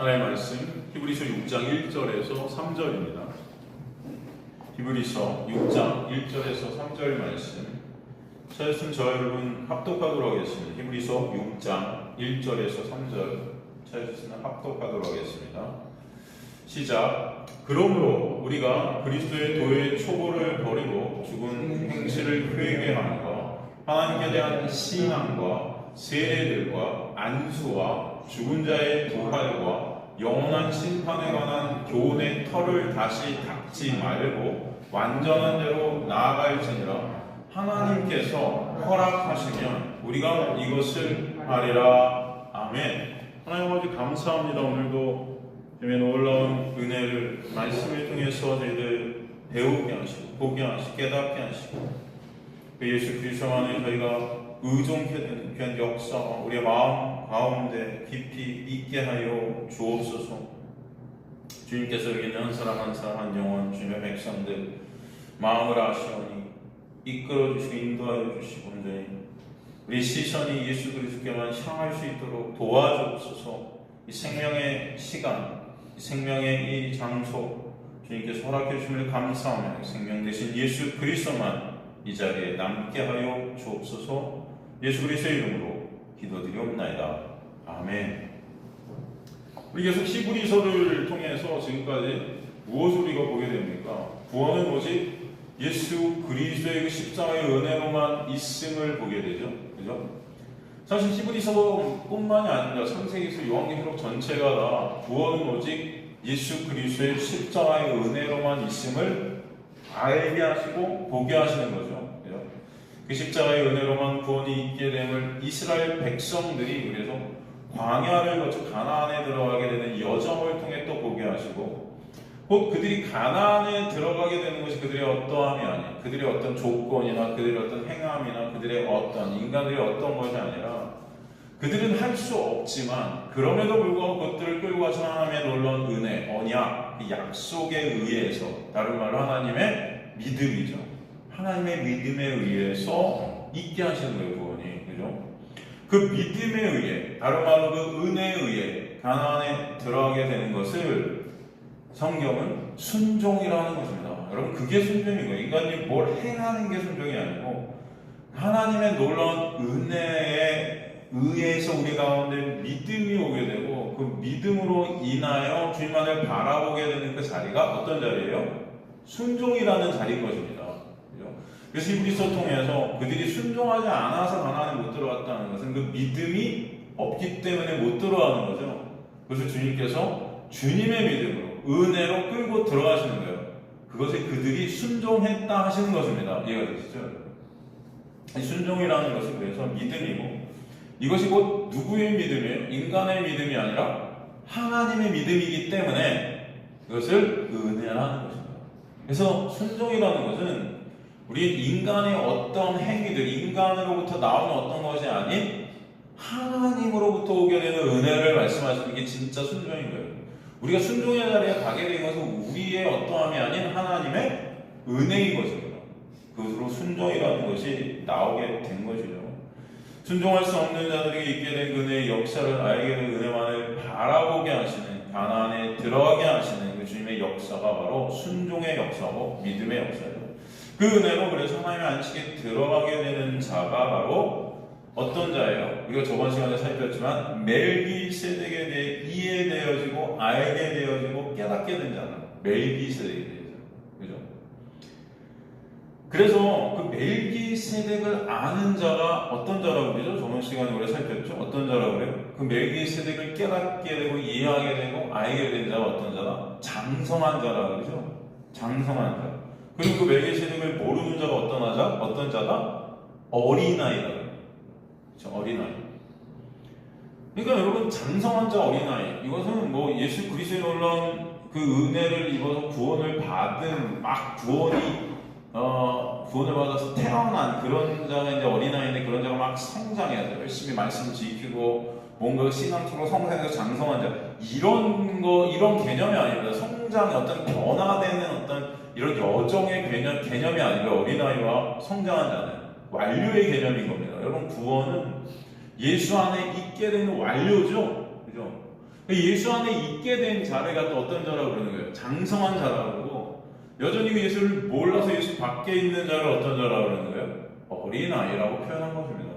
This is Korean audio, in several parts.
하나님의 말씀 히브리서 6장 1절에서 3절입니다. 히브리서 6장 1절에서 3절 말씀 찾았으면 저와 여러분 합독하도록 하겠습니다. 히브리서 6장 1절에서 3절 찾으시면 합독하도록 하겠습니다. 시작. 그러므로 우리가 그리스도의 도의 초보를 버리고 죽은 행실을 회개함과 하나님께 대한 신앙과 세례들과 안수와 죽은 자의 부활과 영원한 심판에 관한 교훈의 털을 다시 닦지 말고 완전한 대로 나아갈지니라. 하나님께서 허락하시면 우리가 이것을 하리라. 아멘. 하나님 아버지 감사합니다. 오늘도 놀라운 은혜를 말씀을 통해서 저희들 배우게 하시고 보게 하시고 깨닫게 하시고 그 예수 그리스도 안에 저희가 의존케 되는 귀한 역사가 우리의 마음 가운데 깊이 있게 하여 주옵소서. 주님께서 여기 있는 한 사람 한 사람 한 영혼 주님의 백성들 마음을 아시오니 이끌어 주시고 인도하여 주시고 온전히 우리 시선이 예수 그리스도께만 향할 수 있도록 도와주옵소서. 이 생명의 시간, 이 생명의 이 장소 주님께서 허락해 주심을 감사하며 생명 대신 예수 그리스도만 이 자리에 남게 하여 주옵소서. 예수 그리스도의 이름으로 기도드리옵나이다. 아멘. 우리 계속 히브리서를 통해서 지금까지 무엇을 우리가 보게 됩니까? 구원은 오직 예수 그리스도의 그 십자가의 은혜로만 있음을 보게 되죠. 그죠? 사실 히브리서뿐만이 아니라 창세기서 요한계시록 전체가 다 구원은 오직 예수 그리스도의 십자가의 은혜로만 있음을 알게 하시고 보게 하시는 거죠. 그죠? 그 십자가의 은혜로만 구원이 있게 됨을 이스라엘 백성들이 그래서 광야를 거쳐 가나안에 들어가게 되는 여정을 통해 또 보게 하시고 곧 그들이 가나안에 들어가게 되는 것이 그들의 어떠함이 아니에요. 그들의 어떤 조건이나 그들의 어떤 행함이나 그들의 어떤 인간들의 어떤 것이 아니라 그들은 할 수 없지만 그럼에도 불구하고 그것들을 끌고 가신 하나님의 놀라운 은혜, 언약, 그 약속에 의해서 다른 말로 하나님의 믿음이죠. 하나님의 믿음에 의해서 있게 하시는 거예요, 구원이. 그죠? 그 믿음에 의해, 다른 말로 그 은혜에 의해 가나안에 들어가게 되는 것을 성경은 순종이라는 것입니다. 여러분, 그게 순종인 거예요. 인간이 뭘 행하는 게 순종이 아니고 하나님의 놀라운 은혜에 의해서 우리 가운데 믿음이 오게 되고 그 믿음으로 인하여 주님만을 바라보게 되는 그 자리가 어떤 자리예요? 순종이라는 자리인 것입니다. 그래서 히브리서 통해서 그들이 순종하지 않아서 가나안에 못 들어갔다는 것은 그 믿음이 없기 때문에 못 들어가는 거죠. 그래서 주님께서 주님의 믿음으로 은혜로 끌고 들어가시는 거예요. 그것을 그들이 순종했다 하시는 것입니다. 이해가 되시죠? 순종이라는 것은 그래서 믿음이고 이것이 곧 누구의 믿음이에요? 인간의 믿음이 아니라 하나님의 믿음이기 때문에 그것을 은혜라는 것입니다. 그래서 순종이라는 것은 우리 인간의 어떤 행위들, 인간으로부터 나오는 어떤 것이 아닌 하나님으로부터 오게 되는 은혜를 말씀하시는 게 진짜 순종인 거예요. 우리가 순종의 자리에 가게 된 것은 우리의 어떠함이 아닌 하나님의 은혜인 것입니다. 그것으로 순종이라는 것이 나오게 된 것이죠. 순종할 수 없는 자들에게 있게 된 은혜의 역사를 알게 된 은혜만을 바라보게 하시는 가나안에 들어가게 하시는 그 주님의 역사가 바로 순종의 역사고 믿음의 역사예요. 그 은혜로 그래서 하나님의 안식에 들어가게 되는 자가 바로 어떤 자예요? 우리가 저번 시간에 살폈지만 멜기세덱에 대해 이해되어지고 알게 되어지고 깨닫게 된 자는 멜기세덱에 대해서. 그죠? 그래서 그 멜기세덱을 아는 자가 어떤 자라고 그러죠? 저번 시간에 우리가 살폈죠? 어떤 자라고 그래요? 그 멜기세덱을 깨닫게 되고 이해하게 되고 알게 된 자가 어떤 자다? 장성한 자라고 그러죠? 장성한 자. 그리고 그 멜기세덱을 모르는 자가 어떤 자다? 어린아이다. 그렇죠? 어린아이. 그러니까 여러분, 장성한 자 어린아이. 이것은 뭐 예수 그리스도의 놀라운 그 은혜를 입어서 구원을 받은 막 구원을 받아서 태어난 그런 자가 이제 어린아이인데 그런 자가 막 성장해야죠. 열심히 말씀 지키고 뭔가 신앙적으로 성장해서 장성한 자. 이런 개념이 아닙니다. 성장의 어떤 변화되는 어떤 이런 여정의 개념이 아니라 어린아이와 성장한 자는 완료의 개념인 겁니다. 여러분, 구원은 예수 안에 있게 되는 완료죠. 그죠? 예수 안에 있게 된 자를 또 어떤 자라고 그러는 거예요? 장성한 자라고 그러고, 여전히 그 예수를 몰라서 예수 밖에 있는 자를 어떤 자라고 그러는 거예요? 어린아이라고 표현한 것입니다.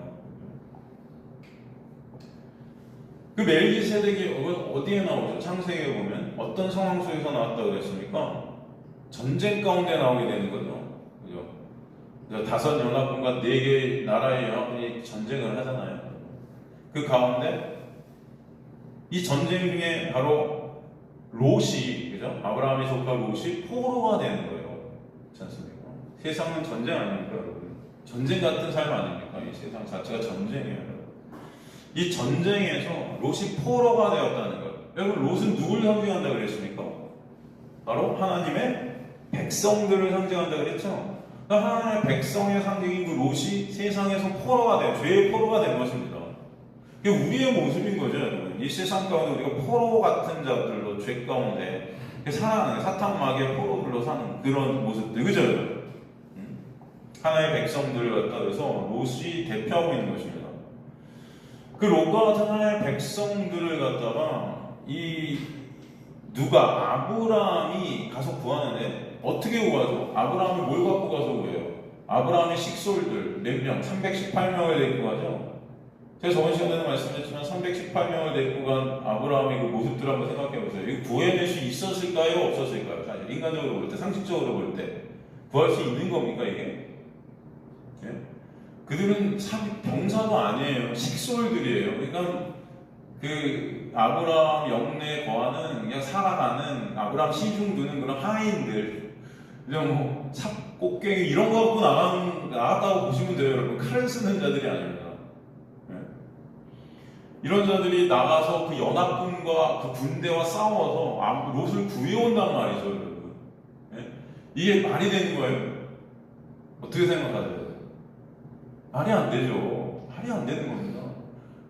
그 멜기세덱이 어디에 나오죠? 창세기에 보면 어떤 상황 속에서 나왔다고 그랬습니까? 전쟁 가운데 나오게 되는 거죠. 그죠? 다섯 연합군과 4개의 나라의 연합군이 전쟁을 하잖아요. 그 가운데 이 전쟁 중에 바로 롯이, 그죠? 아브라함이 조카 롯이 포로가 되는 거예요. 그렇지 않습니까? 세상은 전쟁 아닙니까, 여러분? 전쟁 같은 삶 아닙니까? 이 세상 자체가 전쟁이에요. 이 전쟁에서 롯이 포로가 되었다는 거예요. 여러분, 롯은 누굴 상징한다고 그랬습니까? 바로 하나님의 백성들을 상징한다고 그랬죠. 그러니까 하나님의 백성의 상징인 그 롯이 세상에서 포로가 돼요. 죄의 포로가 된 것입니다. 이게 우리의 모습인 거죠, 여러분. 이 세상 가운데 우리가 포로 같은 자들로 죄 가운데 살아가는, 사탄마귀의 포로들로 사는 그런 모습들, 그죠? 하나님의 백성들을 갖다 그래서 롯이 대표하고 있는 것입니다. 그 롯과 같은 하나님의 백성들을 갖다가 누가 아브라함이 가서 구하는데 어떻게 구하죠? 아브라함이 뭘 갖고 가서 구해요? 아브라함의 식솔들 몇 명? 318명을 데리고 가죠. 제가 저번 시간에도 말씀드렸지만 318명을 데리고 간 아브라함의 그 모습들 한번 생각해 보세요. 이거 구해낼 수 있었을까요? 없었을까요? 사실 인간적으로 볼 때, 상식적으로 볼 때 구할 수 있는 겁니까 이게? 예? 그들은 병사도 아니에요. 식솔들이에요. 그러니까 그 아브라함 영내에 거하는 그냥 살아가는 아브라함 시중 두는 그런 하인들, 그냥 뭐 꽃갱이 이런 거 갖고 나갔다고 보시면 돼요. 여러분, 칼을 쓰는 자들이 아닙니다. 네? 이런 자들이 나가서 그 연합군과 그 군대와 싸워서 롯을 구해온단 말이죠, 여러분. 네? 이게 말이 되는 거예요? 어떻게 생각하세요? 말이 안 되죠. 말이 안 되는 겁니다.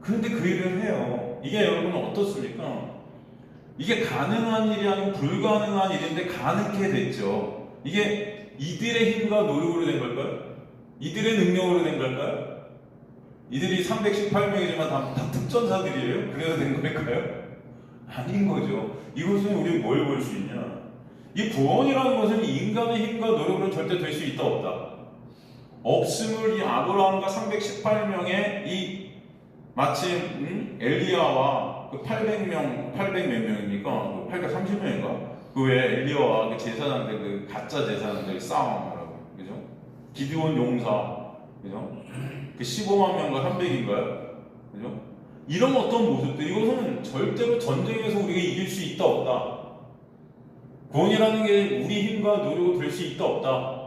그런데 그 일을 해요. 이게 여러분 어떻습니까? 이게 가능한 일이 아니고 불가능한 일인데 가능하게 됐죠. 이게 이들의 힘과 노력으로 된 걸까요? 이들의 능력으로 된 걸까요? 이들이 318명이지만 다 특전사들이에요? 그래서 된 걸까요? 아닌 거죠. 이것은 우리 뭘 볼 수 있냐? 이 구원이라는 것은 인간의 힘과 노력으로 절대 될 수 있다 없다. 없음을 이 아브라함과 318명의 이 마침 엘리야와 그 800몇 명입니까? 830명인가? 그 외에 엘리야와 그 제사장들, 그 가짜 제사장들 싸움하라고, 그죠? 기드온 용사, 그죠? 그 15만 명과 300인가요? 그죠? 이런 어떤 모습들, 이것은 절대로 전쟁에서 우리가 이길 수 있다 없다. 구원이라는 게 우리 힘과 노력으로 될 수 있다 없다.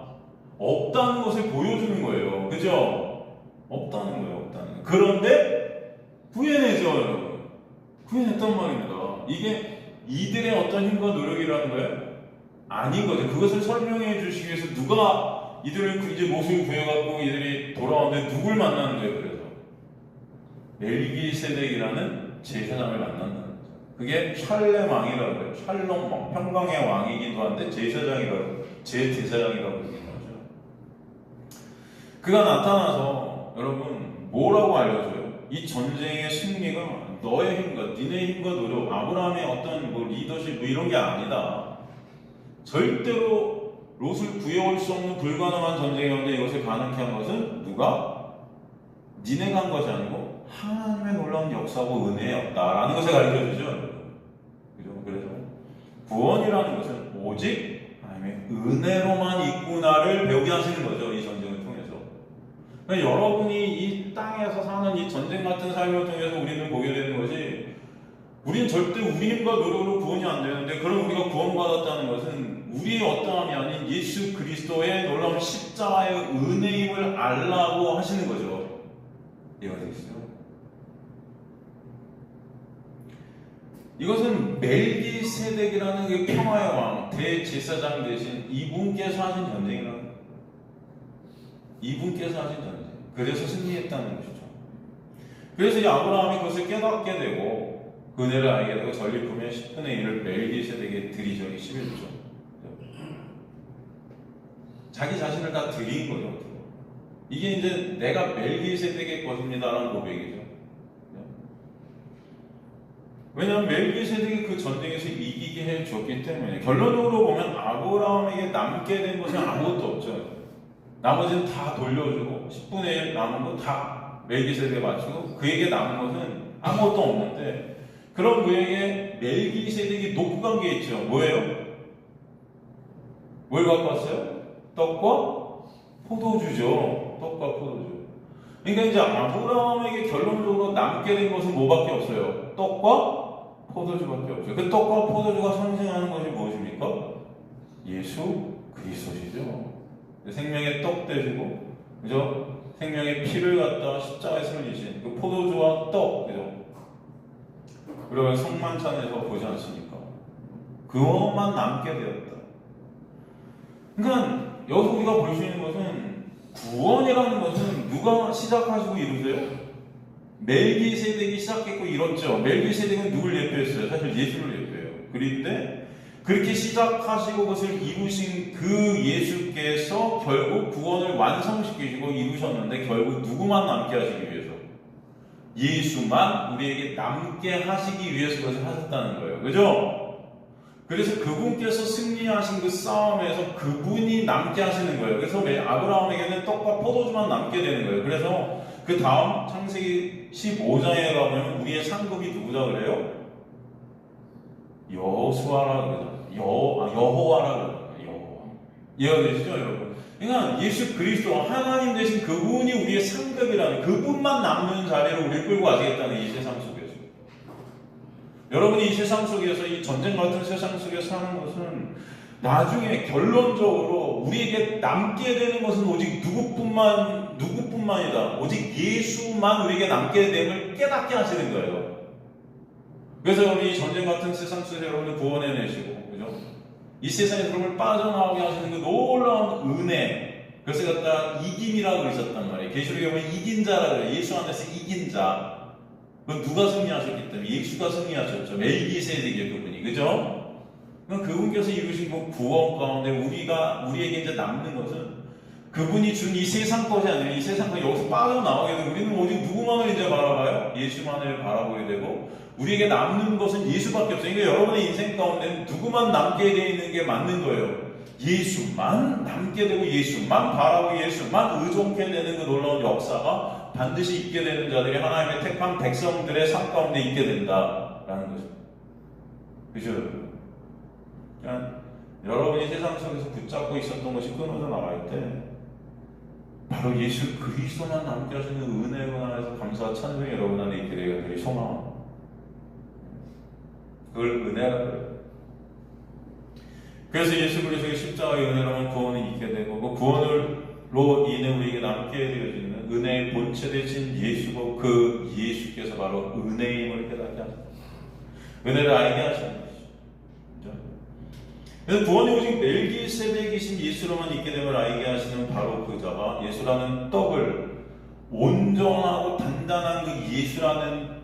없다는 것을 보여주는 거예요. 그죠? 없다는 거예요. 없다는 거예요. 그런데 구해내죠, 여러분. 구해냈단 말입니다. 이게 이들의 어떤 힘과 노력이라는 거예요? 아닌 거죠. 그것을 설명해 주시기 위해서 누가 이들을 이제 롯을 구해갖고 이들이 돌아오는데 누굴 만나는 거예요? 그래서 멜기세덱이라는 제사장을 만난다는 거죠. 그게 샬렘 왕이라고 해요. 샬롬 왕, 평강의 왕이기도 한데 제사장이라고, 제사장이라고 얘기하는 거죠. 그가 나타나서 여러분 뭐라고 알려줘요? 이 전쟁의 승리가 너의 힘과 니네 힘과 노력, 아브라함의 어떤 뭐 리더십 뭐 이런 게 아니다. 절대로 롯을 구해올 수 없는 불가능한 전쟁이었는데 이것을 가능케 한 것은 누가? 니네가 한 것이 아니고 하나님의 놀라운 역사고 은혜였다라는 것을 가르쳐주죠. 그죠? 그래서 구원이라는 것은 오직 하나님의 은혜로만 있구나를 배우게 하시는 거죠. 이 전쟁을 통해서. 그러니까 여러분이 이 땅에서 사는 이 전쟁 같은 삶을 통해서 우리는 보게 되는 것이, 우리는 절대 우리 힘과 노력으로 구원이 안 되는데, 그럼 우리가 구원받았다는 것은 우리의 어떠함이 아닌 예수 그리스도의 놀라운 십자가의 은혜임을 알라고 하시는 거죠. 이해가 되시죠? 이것은 멜기세덱이라는 그 평화의 왕, 대제사장 대신 이분께서 하신 전쟁이라는 거예요. 이분께서 하신 전쟁. 그래서 승리했다는 것이죠. 그래서 이 아브라함이 그것을 깨닫게 되고 그 은혜를 알게 되고 전리품의 10분의 1을 멜기세덱에 드리죠. 11조. 자기 자신을 다 드린 거죠. 이게 이제 내가 멜기세덱의 것입니다라는 고백이죠. 왜냐하면 멜기세덱이 그 전쟁에서 이기게 해줬기 때문에. 결론적으로 보면 아브라함에게 남게 된 것은 아무것도 없죠. 나머지는 다 돌려주고 10분의 1 남은 거 다 멜기세덱에 맞추고 그에게 남은 것은 아무것도 없는데, 그럼 그에게 멜기세덱이 놓고 간 게 있죠. 뭐예요? 뭘 갖고 왔어요? 떡과 포도주죠. 떡과 포도주. 그러니까 이제 아브라함에게 결론적으로 남게 된 것은 뭐밖에 없어요? 떡과 포도주밖에 없어요. 그 떡과 포도주가 상징하는 것이 무엇입니까? 예수 그리스도시죠. 생명의 떡 되시고, 그죠? 생명의 피를 갖다가 십자가에서 흘리신 그 포도주와 떡, 그죠? 그리고 성만찬에서 보지 않습니까? 그것만 남게 되었다. 그러니까 여기서 우리가 볼 수 있는 것은, 구원이라는 것은 누가 시작하시고 이루세요? 멜기세덱이 시작했고 이뤘죠. 멜기세덱은 누굴 예표했어요? 사실 예수를 예표해요. 그런데 그렇게 시작하시고 그것을 이루신 그 예수께서 결국 구원을 완성시키시고 이루셨는데, 결국 누구만 남게 하시기 위해서? 예수만 우리에게 남게 하시기 위해서 그것을 하셨다는 거예요. 그죠? 그래서 그분께서 승리하신 그 싸움에서 그분이 남게 하시는 거예요. 그래서 아브라함에게는 떡과 포도주만 남게 되는 거예요. 그래서 그 다음 창세기 15장에 가면 우리의 상급이 누구다 그래요? 여호수아라 그러죠. 여호와라 그러죠. 여호와. 이해가 되시죠, 여러분? 그러니까 예수 그리스도 하나님 되신 그분이 우리의 상급이라는, 그분만 남는 자리로 우리를 끌고 가시겠다는 이 세상 속에서. 여러분이 이 세상 속에서, 이 전쟁 같은 세상 속에서 사는 것은 나중에 결론적으로 우리에게 남게 되는 것은 오직 누구뿐만이다. 오직 예수만 우리에게 남게 됨을 깨닫게 하시는 거예요. 그래서 우리 이 전쟁 같은 세상 속에서 여러분을 구원해내시고, 그죠? 이 세상에서 그걸 빠져나오게 하시는 그 놀라운 은혜, 그래서 갖다 이김이라고 그러셨단 말이에요. 계시록에 보면 이긴 자라고 해요. 예수 안에서 이긴 자. 그건 누가 승리하셨기 때문에? 예수가 승리하셨죠. 멜기세덱의 그분이, 그죠? 그럼 그분께서 이루신 그 구원 가운데 우리에게 이제 남는 것은 그분이 준 이 세상 것이 아니라, 이 세상 것 여기서 빠져나오게 되고, 우리는 오직 누구만을 이제 바라봐요? 예수만을 바라보게 되고, 우리에게 남는 것은 예수밖에 없어요. 그러니까 여러분의 인생 가운데는 누구만 남게 되어 있는 게 맞는 거예요. 예수만 남게 되고, 예수만 바라보고, 예수만 의존케 되는 그 놀라운 역사가 반드시 있게 되는 자들이 하나님의 택한 백성들의 삶 가운데 있게 된다라는 거죠. 그죠? 그러니까 여러분이 세상 속에서 붙잡고 있었던 것이 끊어져 나갈 때 바로 예수 그리스도만 남게 하시는 은혜로 해서 감사와 찬송이 여러분 안에 있게 되기를 소망합니다. 그걸 은혜라고 해요. 그래서 예수 그리스도의 십자가의 은혜로만 구원이 있게 되고, 그 구원으로 인해 우리에게 남게 되어지는 은혜의 본체 되신 예수고, 그 예수께서 바로 은혜임을 깨닫게 하십니다. 은혜를 알게 하시는 것이죠. 그래서 구원이 오직 멜기세덱이신 예수로만 있게 됨을 알게 하시는 바로 그 자가, 예수라는 떡을, 온전하고 단단한 그 예수라는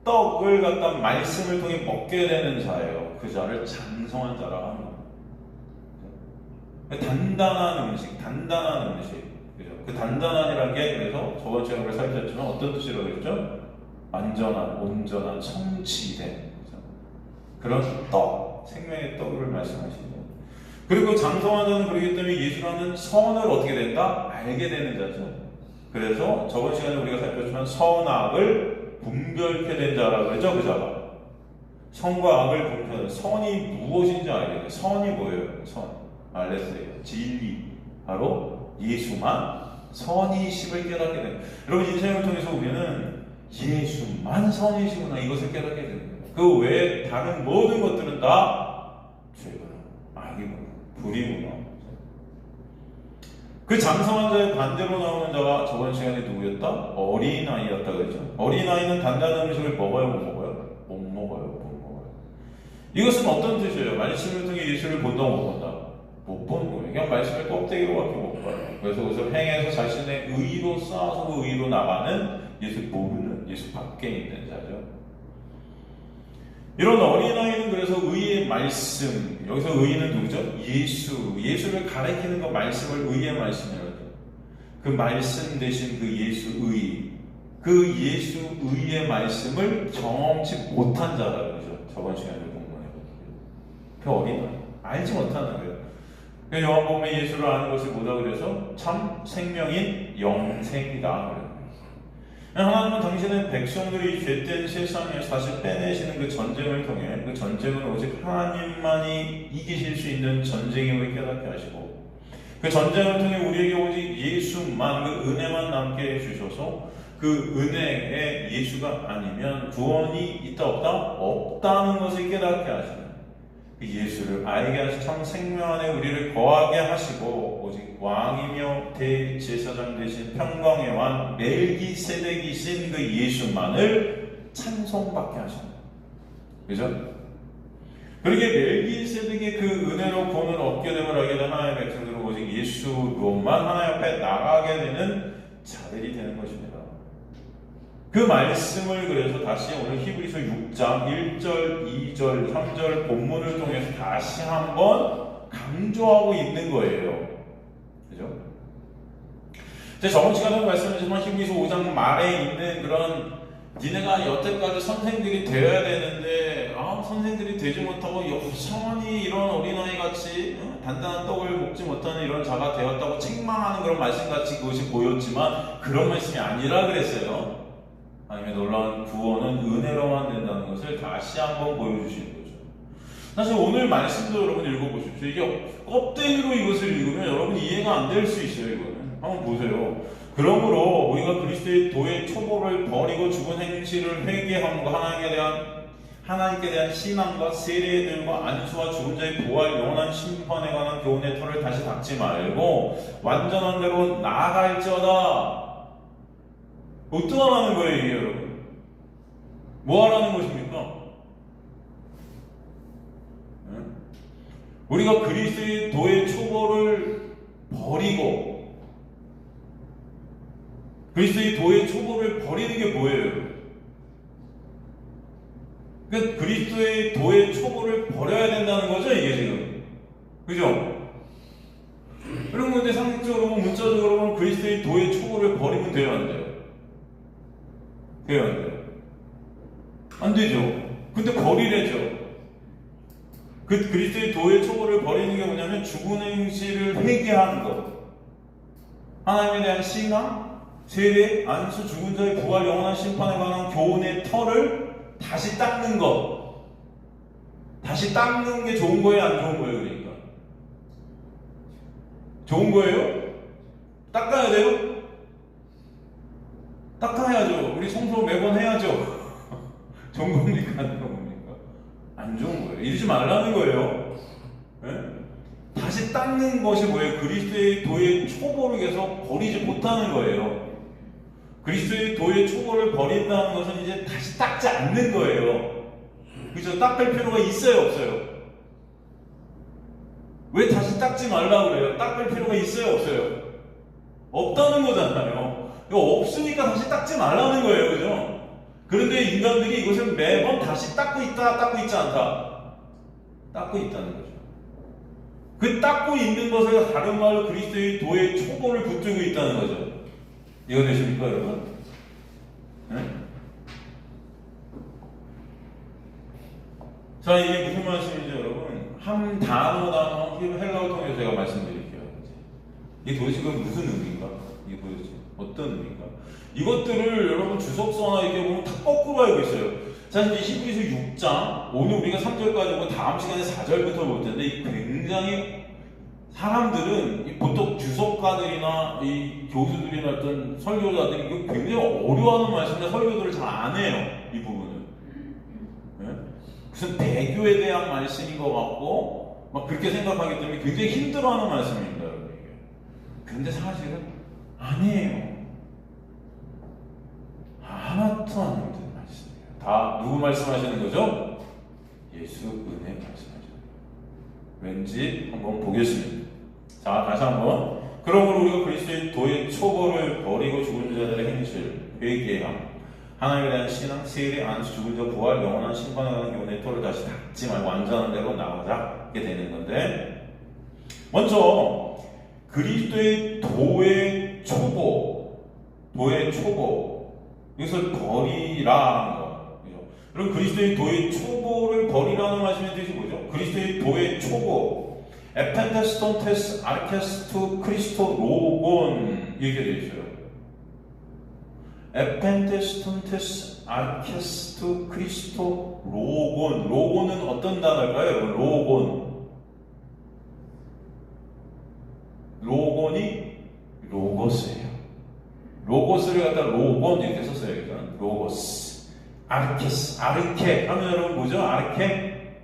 떡을 갖다 말씀을 통해 먹게 되는 자예요. 그 자를 장성한 자라고 합니다. 단단한 음식, 그죠? 그 단단한이라는 게, 그래서 저번 시간에 우리가 살폈지만 어떤 뜻이라고 했죠? 완전한, 온전한, 성취된, 그런 떡, 생명의 떡을 말씀하시죠. 그리고 장성한 자는 그렇기 때문에 예수라는 선을 어떻게 된다? 알게 되는 자죠. 그래서 저번 시간에 우리가 살폈지만 선악을 분별케 된 자라고 했죠, 그 자가. 선과 악을 분별하는, 선이 무엇인지 알게 돼요. 선이 뭐예요? 선, 알레스예요. 진리, 바로 예수만 선이심을 깨닫게 됩니다. 여러분, 인생을 통해서 우리는 예수만 선이시구나, 이것을 깨닫게 됩니다. 그 외에 다른 모든 것들은 다 죄구나, 악이구나, 불이구나. 그 장성한 자의 반대로 나오는 자가 저번 시간에 누구였다? 어린아이였다 그랬죠. 어린아이는 단단한 음식을 먹어요, 못 먹어요? 못 먹어요. 이것은 어떤 뜻이에요? 말씀을 통해 예수를 본다, 못 본다? 못 보는 거예요. 그냥 말씀을 껍데기로밖에 못 봐요. 그래서 그것을 행해서 자신의 의로 쌓아서 그 의로 나가는, 예수 모르는, 예수 밖에 있는 자죠. 이런 어린아이는 그래서 의의 말씀, 여기서 의는 누구죠? 예수를 가리키는 그 말씀을 의의 말씀이라고 하죠. 그 말씀 대신 그 예수 의의, 그 예수 의의 말씀을 경험치 못한 자라고 하죠. 저번 시간에 공부해봤고요. 그 어린아이 알지 못하는 거예요. 요한복음에 예수를 아는 것이 뭐다 그래서 참 생명인 영생이다. 하나님은 당신의 백성들이 죄된 세상에서 다시 빼내시는 그 전쟁을 통해 그 전쟁은 오직 하나님만이 이기실 수 있는 전쟁임을 깨닫게 하시고 그 전쟁을 통해 우리에게 오직 예수만 그 은혜만 남게 해주셔서 그 은혜에 예수가 아니면 구원이 있다 없다? 없다는 것을 깨닫게 하시는 그 예수를 알게 하시고 참 생명 안에 우리를 거하게 하시고 오직 왕이며 대제사장 되신 평강의 왕 멜기세덱이신 그 예수만을 찬송받게 하십니다. 그죠? 그렇게 멜기세덱의 그 은혜로 구원을 얻게 되면 하게 된 하나님의 백성들은 오직 예수로만 하나님 앞에 나가게 되는 자들이 되는 것입니다. 그 말씀을 그래서 다시 오늘 히브리서 6장 1절, 2절, 3절 본문을 통해서 다시 한번 강조하고 있는 거예요. 그죠? 저번 시간에 말씀드렸지만 히브리서 5장 말에 있는 그런 니네가 여태까지 선생들이 되어야 되는데 선생들이 되지 못하고 여전히 이런 어린아이 같이 단단한 떡을 먹지 못하는 이런 자가 되었다고 책망하는 그런 말씀같이 그것이 보였지만 그런 말씀이 아니라 그랬어요. 하나님의 놀라운 구원은 은혜로만 된다는 것을 다시 한번 보여주시는 거죠. 사실 오늘 말씀도 여러분 읽어보십시오. 이게 껍데기로 이것을 읽으면 여러분 이해가 안 될 수 있어요. 이거는 한번 보세요. 그러므로 우리가 그리스도의 도의 초보를 버리고 죽은 행실을 회개함과 하나님께 대한 신앙과 세례들과 안수와 죽은 자의 부활 영원한 심판에 관한 교훈의 털을 다시 닦지 말고 완전한 대로 나아갈지어다. 어떠하라는 거예요, 이게 여러분? 뭐 하라는 것입니까? 우리가 그리스도의 도의 초보를 버리고 그리스도의 도의 초보를 버리는 게 뭐예요? 그러니까 그리스도의 도의 초보를 버려야 된다는 거죠, 이게 지금. 그죠? 여러분, 근데 상식적으로 보면, 문자적으로 보면 그리스도의 도의 초보를 버리면 돼요, 안 돼요? 돼요, 안 돼요? 안 되죠. 근데 버리래죠. 그 그리스도의 도의 초보를 버리는 게 뭐냐면 죽은 행실을 회개하는 것. 하나님에 대한 신앙, 세례, 안수, 죽은 자의 부활, 영원한 심판에 관한 교훈의 털을 다시 닦는 것. 다시 닦는 게 좋은 거예요, 안 좋은 거예요, 그러니까? 좋은 거예요? 닦아야 돼요? 닦아야죠. 우리 청소 매번 해야죠. 좋은 겁니까? 안 좋은 겁니까? 안 좋은 거예요. 이러지 말라는 거예요. 네? 다시 닦는 것이 뭐예요? 그리스도의 도의 초보를 계속 버리지 못하는 거예요. 그리스도의 도의 초보를 버린다는 것은 이제 다시 닦지 않는 거예요. 그죠? 닦을 필요가 있어요, 없어요? 왜 다시 닦지 말라고 그래요? 닦을 필요가 있어요, 없어요? 없다는 거잖아요. 이거 없으니까 다시 닦지 말라는 거예요, 그죠? 그런데 인간들이 이것을 매번 다시 닦고 있다, 닦고 있지 않다. 닦고 있다는 거죠. 그 닦고 있는 것을 다른 말로 그리스도의 도의 초보를 붙들고 있다는 거죠. 이거 되십니까, 여러분? 네? 자, 이게 무슨 말씀이죠, 여러분? 한 단어 헬라어 통해서 제가 말씀드릴게요. 이게 도대체 무슨 의미인가? 이게 도대체 어떤 의미인가? 이것들을 여러분 주석서나 이렇게 보면 다 거꾸로 알고 있어요. 자, 이제 히브리서 6장, 오늘 우리가 3절까지 보고 다음 시간에 4절부터 볼 텐데, 굉장히 사람들은 보통 주석가들이나 이 교수들이나 어떤 설교자들이 이거 굉장히 어려워하는 말씀인데 설교들을 잘 안 해요, 이 부분은. 네? 무슨 배교에 대한 말씀인 것 같고, 막 그렇게 생각하기 때문에 굉장히 힘들어하는 말씀입니다, 여러분. 이게. 근데 사실은 아니에요. 하나도 안 힘든 말씀이에요. 다 누구 말씀하시는 거죠? 예수 은혜 말씀하시는 거예요. 왠지 한번 보겠습니다. 자, 다시 한번. 그러므로 우리가 그리스도의 도의 초보를 버리고 죽은 자들의 행실, 회개함, 하나님에 대한 신앙, 세례, 안수, 죽은 자, 부활, 영원한 심판에 관한 교훈의 털을 다시 닦지 말고 완전한 대로 나가게 되는 건데, 먼저 그리스도의 도의 초보, 이것을 버리라 하는 거. 그럼 그리스도의 도의 초보를 버리라는 말씀의 뜻이 뭐죠? 그리스도의 도의 초보, 에펜테스톤테스 아르케스투 크리스토 로곤 이렇게 되어 있어요. 에펜테스톤테스 아르케스투 크리스토 로곤. 로곤은 어떤 단어일까요, 여러분? 로곤이 로고스예요. 로고스를 갖다 로곤 이렇게 썼어요. 일단 로고스, 아르케스, 아르케 하면 여러분 뭐죠? 아르케?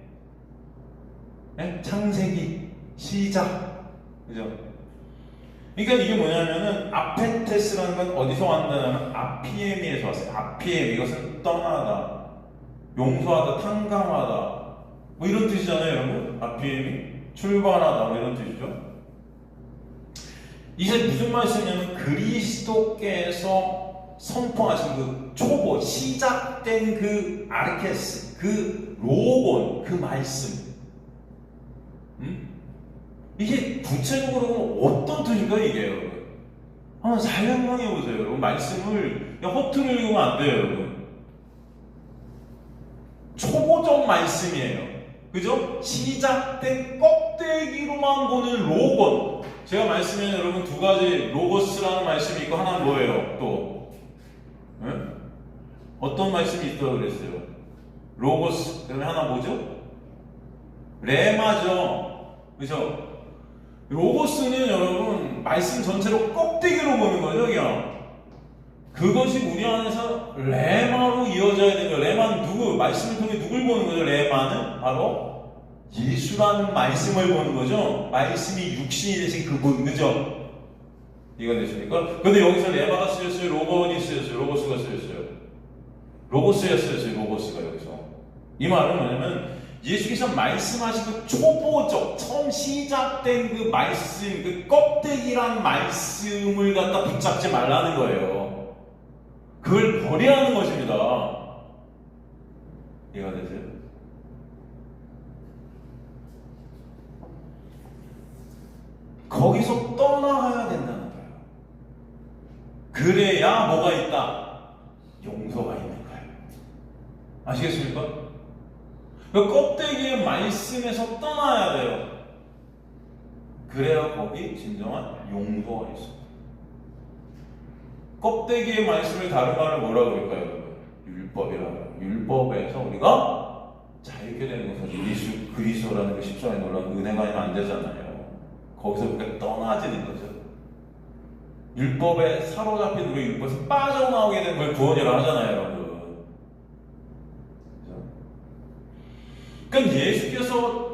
네? 창세기, 시작, 그죠? 그러니까 이게 뭐냐면은 아펜테스라는 건 어디서 왔냐면 아피에미에서 왔어요. 아피에미, 이것은 떠나다, 용서하다, 탕감하다, 뭐 이런 뜻이잖아요, 여러분. 아피에미, 출발하다, 뭐 이런 뜻이죠. 이제 무슨 말씀이냐면 그리스도께서 선포하신 그 초보, 시작된 그 아르케스, 그 로곤, 그 말씀. 이게 구체적으로 어떤 뜻인가요, 이게 여러분? 한번 잘 생각해 보세요, 여러분. 말씀을 그냥 허투루 읽으면 안 돼요, 여러분. 초보적 말씀이에요. 그죠? 시작된 껍데기로만 보는 로곤. 제가 말씀에 여러분 두 가지 로고스라는 말씀이 있고 하나는 뭐예요? 또 네? 어떤 말씀이 있다고 그랬어요? 로고스. 그다음에 하나 뭐죠? 레마죠. 그죠? 로고스는 여러분 말씀 전체로 껍데기로 보는 거죠, 그냥. 그것이 우리 안에서 레마로 이어져야 되는 거예요. 레마는 누구? 말씀을 통해 누굴 보는 거죠? 레마는 바로 예수라는 말씀을 보는 거죠. 말씀이 육신이 되신 그분, 그죠? 이거 되십니까? 근데 여기서 레마가 쓰였어요? 로곤이 쓰였어요? 로고스가 쓰였어요? 로고스였어요? 로고스가 여기서. 이 말은 뭐냐면 예수께서 말씀하신 그 초보적, 처음 시작된 그 말씀, 그 껍데기란 말씀을 갖다 붙잡지 말라는 거예요. 그걸 버리라는 것입니다. 이해가 되세요? 거기서 떠나야 된다는 거예요. 그래야 뭐가 있다? 용서가 있는 거예요. 아시겠습니까? 그 껍데기의 말씀에서 떠나야 돼요. 그래야 거기 진정한 용서가 있어요. 껍데기의 말씀을 다른 말을 뭐라고 그럴까요? 율법이라고 해요. 율법에서 우리가 자유케 되는 것은 예수 그리스도라는 그 십자가에 놀라운 은혜가 아니면 안 되잖아요. 거기서 우리가 떠나지는 거죠. 율법에 사로잡힌 우리 율법에서 빠져나오게 된 걸 구원이라고 하잖아요, 여러분. 그러니까 예수께서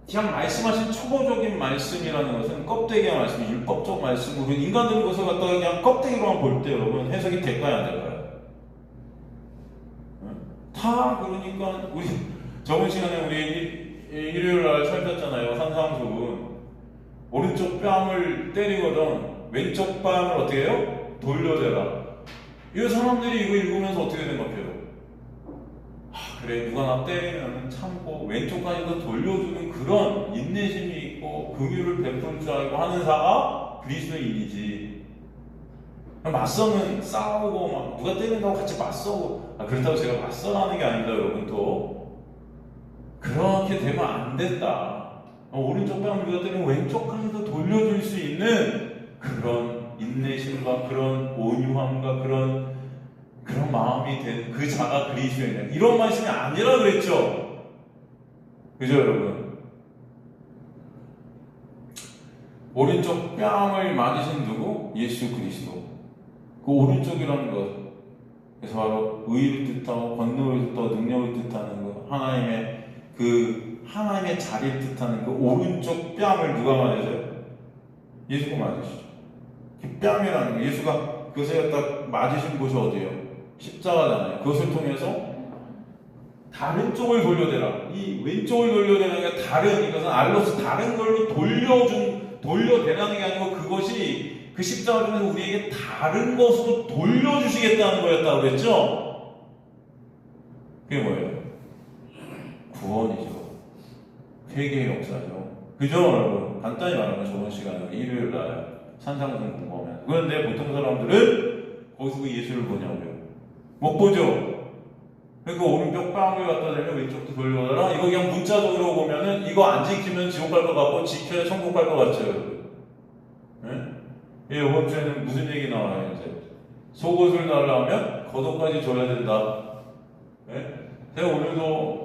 그냥 말씀하신 초보적인 말씀이라는 것은 껍데기의 말씀, 율법적 말씀으로 인간들의 것을 갖다가 그냥 껍데기로만 볼 때 여러분 해석이 될까요, 안 될까요? 다 그러니까 우리 저번 시간에 우리 일요일 날 살폈잖아요. 산상수훈. 오른쪽 뺨을 때리거든 왼쪽 뺨을 어떻게 해요? 돌려대라. 이 사람들이 이거 읽으면서 어떻게 생각해요? 그래, 누가 나 때리면 참고 왼쪽까지도 돌려주는 그런 인내심이 있고 긍휼을 베풀 줄 알고 하는 사가 그리스도인이지. 맞서는 싸우고 막 누가 때린다고 같이 맞서고 그렇다고 제가 맞서라는 게 아닙니다, 여러분. 또 그렇게 되면 안 된다. 오른쪽 뺨을 누가 때리면 왼쪽까지도 돌려줄 수 있는 그런 인내심과 그런 온유함과 그런 마음이 된 그 자가 그리스도인이다. 이런 말씀이 아니라 그랬죠. 그죠, 여러분? 오른쪽 뺨을 맞으신 누구? 예수 그리스도. 그 오른쪽이라는 것, 그래서 바로 의를 뜻하고 권능을 뜻하고 능력을 뜻하는 것, 하나님의 자리를 뜻하는 그 오른쪽 뺨을 누가 맞으세요? 예수가 맞으시죠. 뺨이라는 거, 예수가 그것에 갖다 맞으신 곳이 어디예요? 십자가잖아요. 그것을 통해서 다른 쪽을 돌려대라. 이 왼쪽을 돌려대라는 게 이것은 알로스 다른 걸로 돌려대라는 게 아니고 그것이 그 십자가를 통해서 우리에게 다른 것으로 돌려주시겠다는 거였다고 그랬죠? 그게 뭐예요? 구원이죠. 회개의 역사죠. 그죠, 여러분? 간단히 말하면 저번 시간에 일요일 날 산상수훈 공부하면. 그런데 보통 사람들은 거기서 그 예수를 보냐고요? 못 보죠? 그러니까 오른쪽 뺨을 갖다 대면 왼쪽도 돌려라. 이거 그냥 문자적으로 보면은 이거 안 지키면 지옥 갈 것 같고 지켜야 천국 갈 것 같죠. 예, 이번 주에는 무슨 얘기 나와요 이제? 속옷을 달라면 겉옷까지 줘야 된다. 예? 제가 오늘도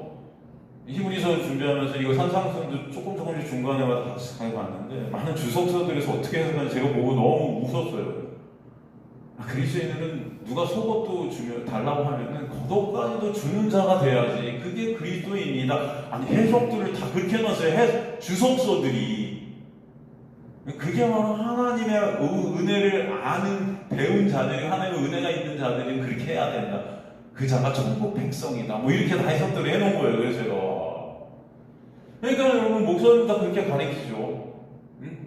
히브리서 준비하면서 이거 산상순도 조금씩 중간에마다 같이 봤는데 많은 주석서들에서 어떻게 해석하는지 제가 보고 너무 웃었어요. 그리스도인은 누가 속옷도 달라고 하면은 겉옷까지도 주는 자가 돼야지. 그게 그리스도인이다. 아니 해석들을 다 그렇게 해놨어요. 주석서들이. 그게 바로 하나님의 은혜를 아는 배운 자들이, 하나님의 은혜가 있는 자들이 그렇게 해야 된다. 그 자가 전국 백성이다. 뭐 이렇게 다 해석들을 해놓은 거예요. 그래서 제가. 그러니까 여러분 목사님 다 그렇게 가르치죠.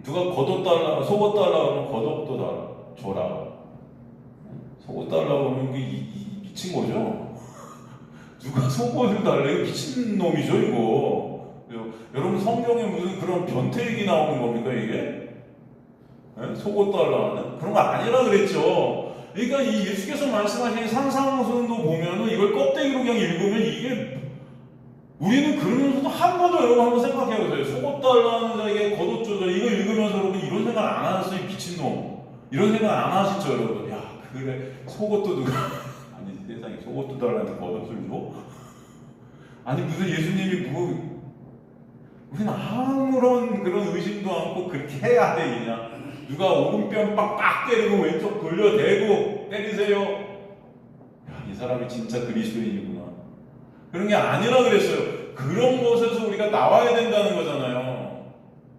누가 겉옷 달라, 속옷 달라 그러면 겉옷도 줘라. 속옷 달라고 하면 미친 거죠? 누가 속옷을 달래? 이거 미친 놈이죠, 이거. 여러분, 성경에 무슨 그런 변태 얘기 나오는 겁니까, 이게? 네? 속옷 달라는? 그런 거 아니라 그랬죠. 그러니까 이 예수께서 말씀하신 산상순도 보면은 이걸 껍데기로 그냥 읽으면 이게 우리는 그러면서도 한 번도 여러분 한번 생각해 보세요. 속옷 달라는 자에게 겉옷 조절 이거 읽으면서 여러분 이런 생각 안 하셨어요, 미친놈. 이런 생각 안 하시죠, 여러분? 야, 그래, 속옷도 누가, 아니, 세상에 속옷도 달라는데 겉옷을 줘? 아니, 무슨 예수님이 우리는 아무런 그런 의심도 않고 그렇게 해야 돼, 그냥. 누가 오른뺨 빡빡 때리고 왼쪽 돌려 대고 때리세요. 야, 이 사람이 진짜 그리스도인이구나. 그런 게 아니라 그랬어요. 그런 곳에서 우리가 나와야 된다는 거잖아요.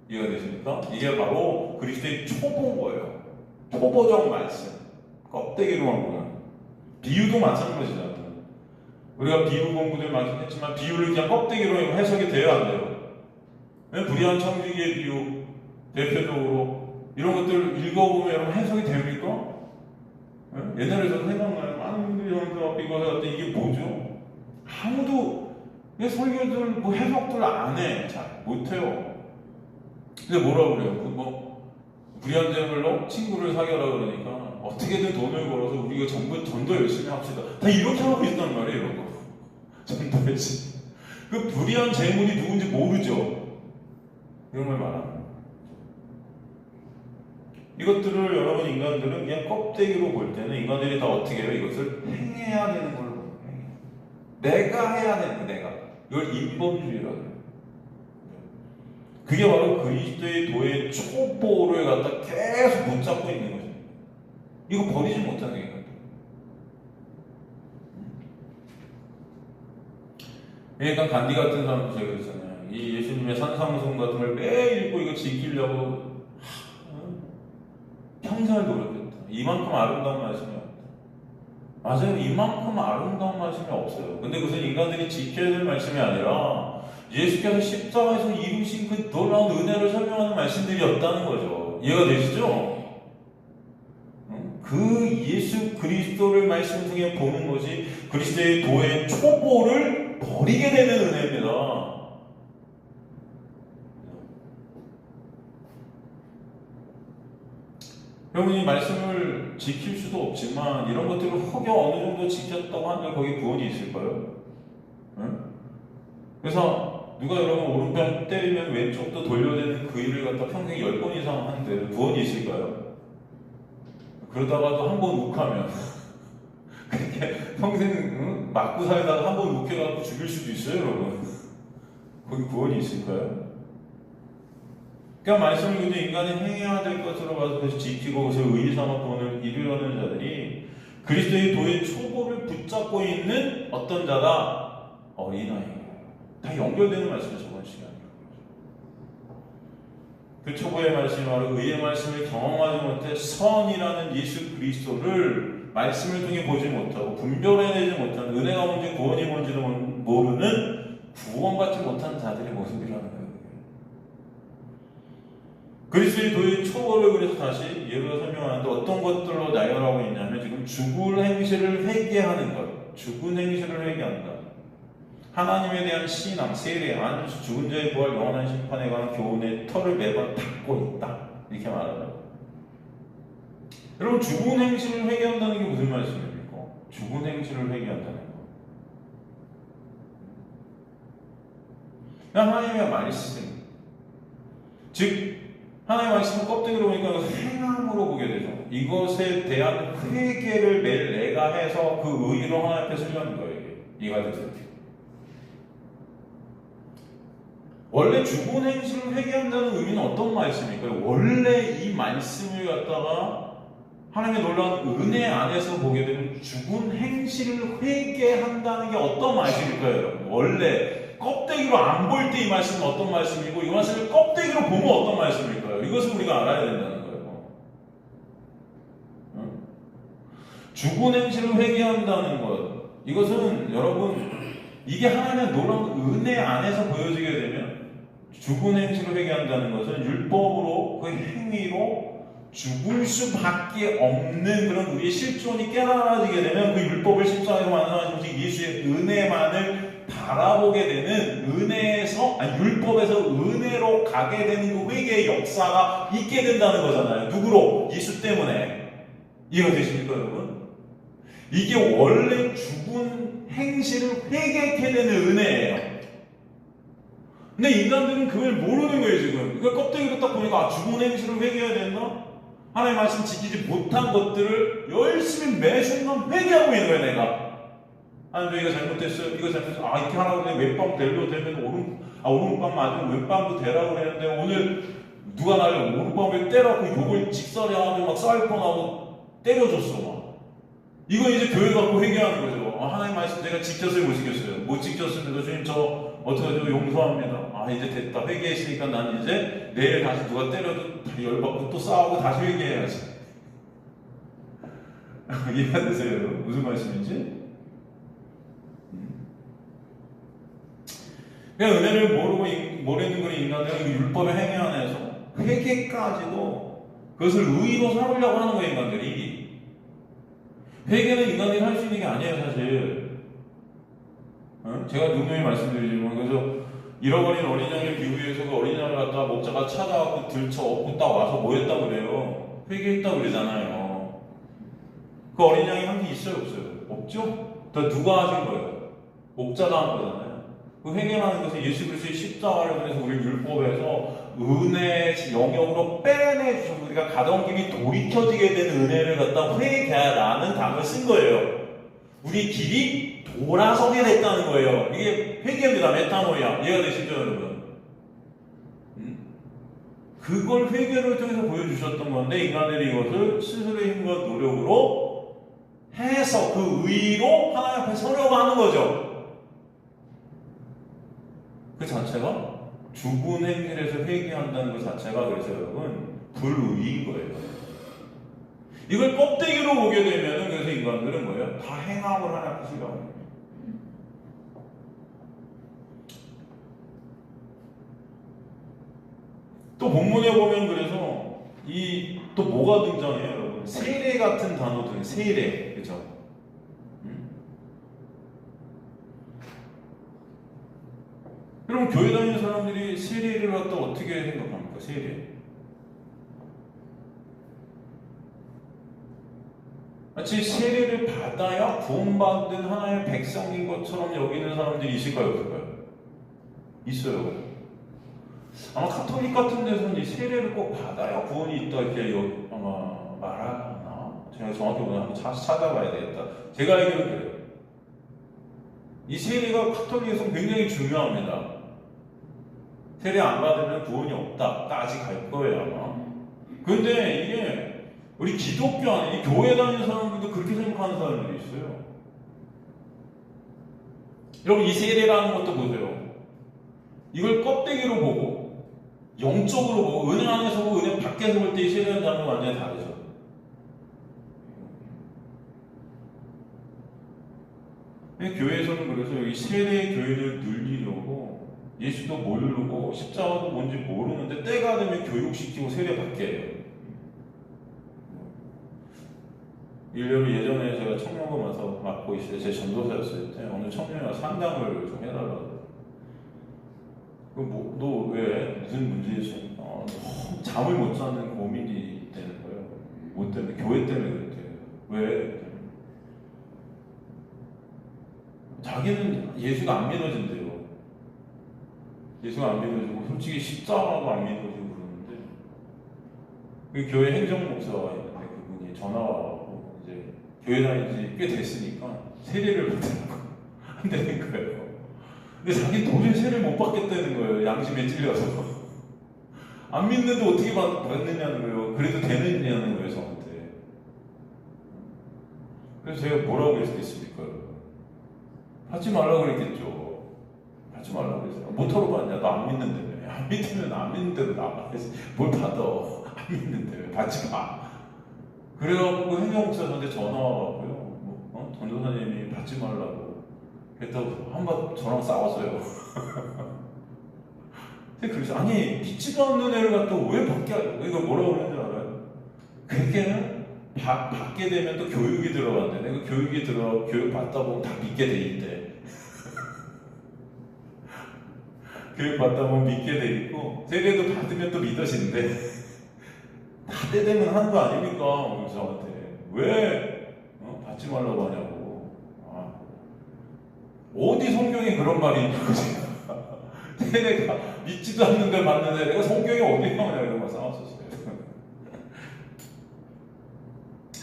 이해가 되십니까? 이게 바로 그리스도의 초보인 거예요. 초보적 말씀. 껍데기로만 보는. 비유도 마찬가지잖아요. 우리가 비유 공부들 많이 했지만 비유를 그냥 껍데기로 해석이 돼야 안 돼요. 불의한 청지기의 비유 대표적으로 이런 것들 읽어보면 여러분 해석이 됩니까? 옛날에 저도 생각나요. 많은 분들이 저한테 앞에 이거 해봤더니 이게 뭐죠? 아무도 설교들 뭐 해석들 안 해. 잘 못해요. 근데 뭐라고 그래요? 불의한 제물로 친구를 사귀라 그러니까 어떻게든 돈을 벌어서 우리가 전도 열심히 합시다. 다 이렇게 하고 있단 말이에요, 이런 거. 전도 열심히. 그 불의한 제물이 누군지 모르죠. 이런 걸 말합니다. 이것들을 여러분 인간들은 그냥 껍데기로 볼 때는 인간들이 다 어떻게 해요? 이것을 행해야 되는 걸로 봐요. 내가 해야 되는 거, 내가. 이걸 인본주의라고 해요. 그게 바로 그리스도의 도의 초보를 갖다 계속 붙잡고 있는 거죠. 이거 버리지 못하는 게 그러니까 간디 같은 사람도 제가 그랬잖아요. 이 예수님의 산상순 같은 걸 매일 읽고 이거 지키려고 평생을 노력했다. 이만큼 아름다운 말씀이 없다. 맞아요. 이만큼 아름다운 말씀이 없어요. 근데 그것은 인간들이 지켜야 될 말씀이 아니라 예수께서 십자가에서 이루신 그 놀라운 은혜를 설명하는 말씀들이었다는 거죠. 이해가 되시죠? 그 예수 그리스도를 말씀 중에 보는 것이 그리스도의 도의 초보를 버리게 되는 은혜입니다. 여러분이 말씀을 지킬 수도 없지만 이런 것들을 혹여 어느 정도 지켰다고 하면 거기에 구원이 있을까요? 응? 그래서 누가 여러분 오른편 때리면 왼쪽도 돌려대는 그 일을 갖다 평생 10번 이상 하는데 구원이 있을까요? 그러다가도 한 번 욱하면 그렇게 평생 맞고 살다가 한 번 욱해갖고 죽일 수도 있어요, 여러분. 거기 구원이 있을까요? 그러니까 말씀을 그저 인간이 행해야 될 것으로 봐서 그것을 지키고 그것을 의의삼아 구원을 이루려는 자들이 그리스도의 도의 초보를 붙잡고 있는 어떤 자가 어린아이예요. 다 연결되는 말씀이 저번 시간이에요. 그 초보의 말씀이 바로 의의 말씀을 경험하지 못해 선이라는 예수 그리스도를 말씀을 통해 보지 못하고 분별해내지 못한 은혜가 뭔지 구원이 뭔지도 모르는 구원받지 못한 자들의 모습이라는 거예요. 그리스도의 도의 초보를 그래서 다시 예로 설명하는데 어떤 것들로 나열하고 있냐면 지금 죽은 행실을 회개하는 것, 죽은 행실을 회개한다. 하나님에 대한 신앙, 세례, 안수, 죽은 자의 부활, 영원한 심판에 관한 교훈의 털을 매번 닫고 있다. 이렇게 말하죠. 여러분 죽은 행실을 회개한다는 게 무슨 말씀입니까? 죽은 행실을 회개한다는 거. 하나님의 말씀, 즉 하나님의 말씀을 껍데기로 보니까 이것을 행함으로 보게 되죠. 이것에 대한 회개를 매일 내가 해서 그 의의로 하나님 앞에 서려는 거예요. 이해가 되세요? 원래 죽은 행실을 회개한다는 의미는 어떤 말씀일까요? 원래 이 말씀을 갖다가 하나님의 놀라운 은혜 안에서 보게 되면 죽은 행실을 회개한다는 게 어떤 말씀일까요, 여러분? 원래 껍데기로 안 볼 때 이 말씀은 어떤 말씀이고 이 말씀을 껍데기로 보면 어떤 말씀일까요? 이것을 우리가 알아야 된다는 거예요. 죽은 행실을 회개한다는 것, 이것은 여러분 이게 하나님의 놀라운 은혜 안에서 보여지게 되면 죽은 행실을 회개한다는 것은 율법으로 그 행위로 죽을 수밖에 없는 그런 우리의 실존이 깨달아지게 되면 그 율법을 십자가에서 완성하신 예수의 은혜만을 바라보게 되는 은혜에서 율법에서 은혜로 가게 되는 그 회개의 역사가 있게 된다는 거잖아요. 누구로? 예수 때문에. 이해가 되십니까, 여러분? 이게 원래 죽은 행실을 회개하게 되는 은혜예요. 근데 인간들은 그걸 모르는 거예요, 지금. 이걸 껍데기로 딱 보니까 죽은 행실을 회개해야 된다? 하나님의 말씀 지키지 못한 것들을 열심히 매 순간 회개하고 있는 거예요, 내가. 하나님, 이거 잘못했어요. 이거 잘못했어요. 이렇게 하라고 그랬는데 왼밤 되려고 되면 오른밤 맞으면 왼밤도 되라고 그랬는데 오늘 누가 나를 오른밤을 때려갖고 욕을 직설해가지고 막 싸울 뻔하고 때려줬어, 막. 이거 이제 교회 갖고 회개하는 거죠. 하나님 말씀 내가 지켰어요, 못 지켰어요? 못 지켰습니다. 주님, 저 어떡하죠? 용서합니다. 이제 됐다. 회개했으니까 난 이제 내일 다시 누가 때려도 열받고 또 싸우고 다시 회개해야지. 이해가 되세요? 무슨 말씀인지? 그냥 은혜를 모르는 그런 인간들은 율법의 행위 안에서 회개까지도 그것을 의의로 삼으려고 하는 거예요, 인간들이. 회개는 인간들이 할 수 있는 게 아니에요, 사실. 제가 누누이 말씀드리지만, 그래서 잃어버린 어린 양을 비유해서 그 어린 양을 갖다가 목자가 찾아갖고 들쳐 업고 딱 와서 뭐 했다고 그래요? 회개했다고 그러잖아요. 그 어린 양이 한 게 있어요, 없어요? 없죠? 다 누가 하신 거예요? 목자가 한 거잖아요. 그 회개라는 것은 예수 그리스도의 십자가를 통해서 우리 율법에서 은혜의 영역으로 빼내주셔서 우리가 가던 길이 돌이켜지게 되는 은혜를 갖다 회개라는 단어를 쓴 거예요. 우리 길이 돌아서게 됐다는 거예요. 이게 회개입니다. 메타노이아. 이해가 되시죠, 여러분? 그걸 회개를 통해서 보여주셨던 건데 인간들이 이것을 스스로의 힘과 노력으로 해서 그 의의로 하나님 앞에 서려고 하는 거죠. 그 자체가 죽은 행실에서 회개한다는 것 자체가 그래서 여러분 불의인 거예요. 이걸 껍데기로 보게 되면 그래서 인간들은 뭐예요? 다 행함을 하나님 앞에 서려고 합니다. 또 본문에 보면 그래서 또 뭐가 등장해요, 여러분? 세례 같은 단어들, 세례, 그렇죠? 그럼 교회 다니는 사람들이 세례를 갖다 어떻게 생각합니까? 세례. 마치 세례를 받아야 구원받은 하나님의 백성인 것처럼 여기는 사람들이 있을까요, 없을까요? 있어요. 아마 카톨릭 같은 데서는 이 세례를 꼭 받아야 구원이 있다 이렇게 아마 말하나? 제가 정확히 오늘 한번 찾아봐야 되겠다. 제가 알기로는 그래요. 이 세례가 카톨릭에서 굉장히 중요합니다. 세례 안 받으면 구원이 없다까지 갈 거예요, 아마. 그런데 이게 우리 기독교 안에 이 교회 다니는 사람들도 그렇게 생각하는 사람들이 있어요. 여러분, 이 세례라는 것도 보세요. 이걸 껍데기로 보고 영적으로 보고 은혜 안에서 보고 은혜 밖에서 볼 때 이 세례라는 단어가 완전히 다르죠. 교회에서는 그래서 이 세례 교회를 늘리려고 예수도 모르고 십자가도 뭔지 모르는데 때가 되면 교육시키고 세례 받게 해요. 예전에 제가 청년부 와서 맡고 있을 때 제 전도사였을 때 어느 청년이 와서 상담을 좀 해달라고. 너 왜 무슨 문제 있으니까 너무 잠을 못 자는 고민이 되는 거예요. 뭐 때문에? 교회 때문에 그랬대요. 왜? 자기는 예수가 안 믿어진대요. 예수가 안 믿어지고 솔직히 십자가도 안 믿어지고 그러는데 그 교회 행정목사가 있는데 그분이 전화가 와서 이제 교회 다닌 지 꽤 됐으니까 세례를 받으라고 한다는 거예요. 근데 자기 도저히 세례를 못 받겠다는 거예요. 양심에 찔려서. 안 믿는데 어떻게 받느냐는 거예요. 그래도 되느냐는 거예요, 저한테. 그래서 제가 뭐라고 했겠습니까? 받지 말라고 그랬겠죠. 받지 말라고 그랬어요. 못하러 받냐? 나 안 믿는데. 안 믿으면 안 믿는 대로 나가. 뭘 받아? 안 믿는데. 받지 마. 그래갖고 행정목사 저한테 전화 와갖고요. 전도사님이 받지 말라고 그랬다고 한번 저랑 싸웠어요. 그래서 아니 믿지도 않는 애를 갖다 왜 받게 하냐고. 이거 뭐라고 그러는지 알아요? 그렇게는 받게 되면 또 교육이 들어간대. 내가 교육이 들어 교육 받다 보면 다 믿게 돼 있대. 교육 받다 보면 믿게 돼 있고 세례도 받으면 또 믿어진대. 다 때 되면 하는 거 아닙니까? 저한테 왜 받지 말라고 하냐고. 어디 성경에 그런 말이 있냐고. 세례가 믿지도 않는데 받는데 내가 성경에 어디 나오냐 이런 거 싸웠었어요.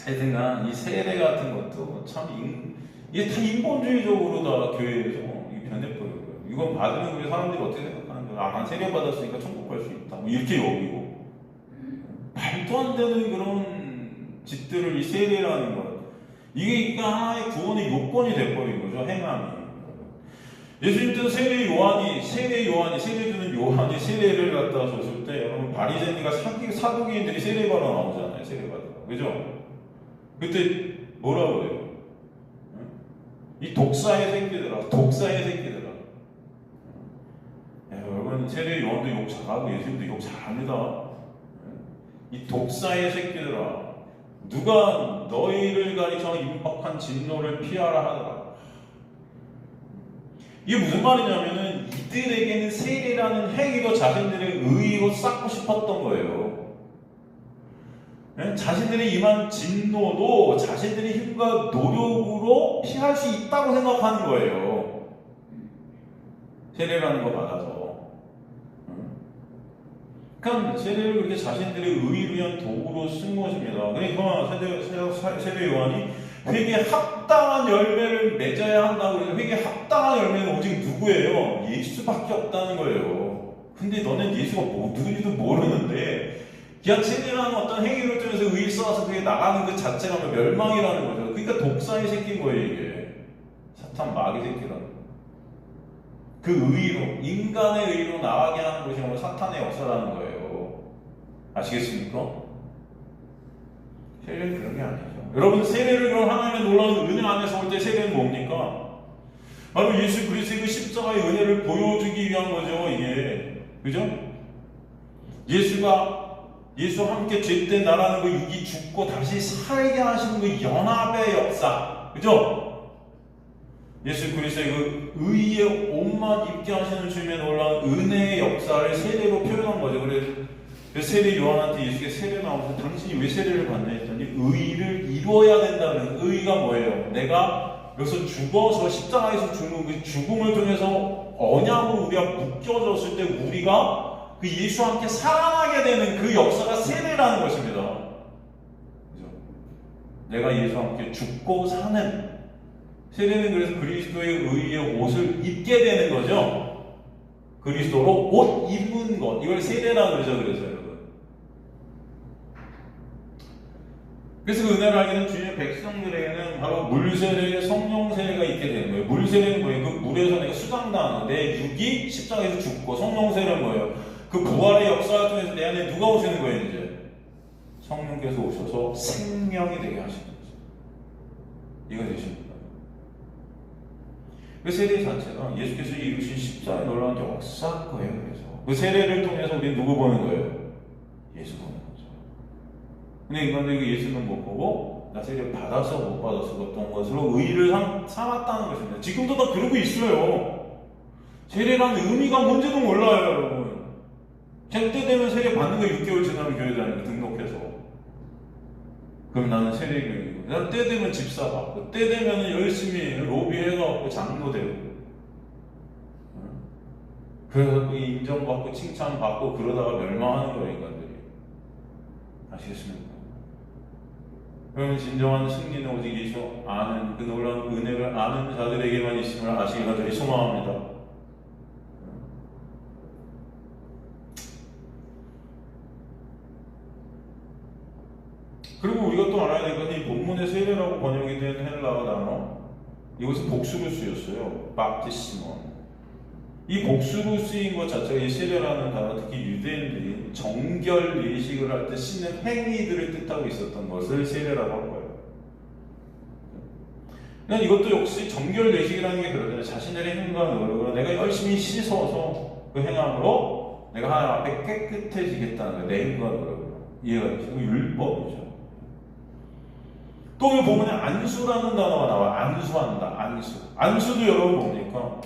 하여튼간 이 세례 같은 것도 참 이게 다 인본주의적으로 다 교회에서 변해버려요. 이건 받으면 우리 사람들이 어떻게 생각하는 거야? 난 세례 받았으니까 천국 갈 수 있다. 뭐 이렇게 여기고 말도 안 되는 그런 짓들을 이 세례라는 것 이게 하나의 구원의 요건이 돼버린 거죠. 행함이. 예수님께서 세례 주는 요한이 세례를 갖다 줬을 때 여러분 바리새인과 사두개인들이 세례 받아 나오잖아요. 세례 받아. 그죠? 그때 뭐라고 그래요? 이 독사의 새끼들아. 여러분 세례 요한도 욕 잘하고 예수님도 욕 잘합니다. 이 독사의 새끼들아. 누가 너희를 가리켜 임박한 진노를 피하라 하더라. 이게 무슨 말이냐면은 이들에게는 세례라는 행위도 자신들의 의의로 쌓고 싶었던 거예요. 자신들이 임한 진노도 자신들의 힘과 노력으로 피할 수 있다고 생각하는 거예요. 세례라는 거 받아서. 그러니까 세례를 그렇게 자신들의 의의를 위한 도구로 쓴 것입니다. 그러니까 세례 요한이 회개에 합당한 열매를 맺어야 한다고 해서 회개에 합당한 열매는 오직 누구예요? 예수밖에 없다는 거예요. 근데 너는 예수가 누군지도 모르는데 그냥 세례라는 어떤 행위를 통해서 의의 쌓아서 그게 나가는 그 자체가 멸망이라는 거죠. 그러니까 독사의 새끼인 거예요, 이게. 사탄 마귀 새끼라는 거. 그 의의로, 인간의 의의로 나가게 하는 것이 바로 사탄의 역사라는 거예요. 아시겠습니까? 세례는 그런 게 아니죠. 여러분, 세례를 그럼 하나님의 놀라운 은혜 안에서 올 때 세례는 뭡니까? 바로 예수 그리스도의 그 십자가의 은혜를 보여주기 위한 거죠, 이게. 그죠? 예수와 함께 죄된 나라는 그 육이 죽고 다시 살게 하시는 그 연합의 역사. 그죠? 예수 그리스도의 그 의의 옷만 입게 하시는 주님의 놀라운 은혜의 역사를 세례로 표현한 거죠. 그래서 세례 요한한테 예수께서 세례 나오면서 당신이 왜 세례를 받냐 했더니 의를 이루어야 된다는 의의가 뭐예요? 내가 여기서 죽어서 십자가에서 죽는 그 죽음을 통해서 언약으로 우리가 묶여졌을 때 우리가 그 예수와 함께 살아나게 되는 그 역사가 세례라는 것입니다. 그죠? 내가 예수와 함께 죽고 사는 세례는 그래서 그리스도의 의의 옷을 입게 되는 거죠. 그리스도로 옷 입은 것. 이걸 세례라고 그러죠. 그래서 여러분. 그래서 그 은혜를 알게 된 주님의 백성들에게는 바로 물세례, 성령세례가 있게 되는 거예요. 물세례는 뭐예요? 그 물에서 내가 수장당하는 내 육이 십자가에서 죽고, 성령세례는 뭐예요? 그 부활의 역사를 통해서 내 안에 누가 오시는 거예요, 이제? 성령께서 오셔서 생명이 되게 하시는 거죠. 이거 되십니다. 그 세례 자체가 예수께서 이루신 십자가의 놀라운 역사인 거예요. 그래서 그 세례를 통해서 우리는 누구 보는 거예요? 예수 보는 거죠. 근데 인간들이 예수는 못 보고 나 세례 받아서 못 받아서 어떤 것으로 의의를 삼았다는 것입니다. 지금도 다 그러고 있어요. 세례라는 의미가 뭔지도 몰라요, 여러분. 때 되면 세례 받는 거 6개월 지나면 교회 다니고 등록해서. 그럼 나는 세례 교육이고. 난 때 되면 집사 받고, 때 되면 열심히 로비해갖고 장로 되고. 그래서 그 인정받고 칭찬받고 그러다가 멸망하는 거예요, 인간들이. 아시겠습니까? 그러면 진정한 승리는 오직 예수 아는 그 놀라운 은혜를 아는 자들에게만 있음을 아시기를 소망합니다. 그리고 우리가 또 알아야 될 것은 이 본문의 세례라고 번역이 된 헬라어 단어, 이것은 복수로 쓰였어요. 바티스몬. 이 복수로 쓰인 것 자체가 이 세례라는 단어, 특히 유대인들이 정결 예식을 할 때 씻는 행위들을 뜻하고 있었던 것을 세례라고 한 거예요. 그러니까 이것도 역시 정결 예식이라는 게 그러잖아요. 자신들의 행과 노력으로 내가 열심히 씻어서 그 행함으로 내가 하나님 앞에 깨끗해지겠다는 거예요. 내 행과 노력으로. 이해가 되시고 율법이죠. 또 이 본문에 안수라는 단어가 나와요. 안수한다. 안수. 안수도 여러분 뭡니까?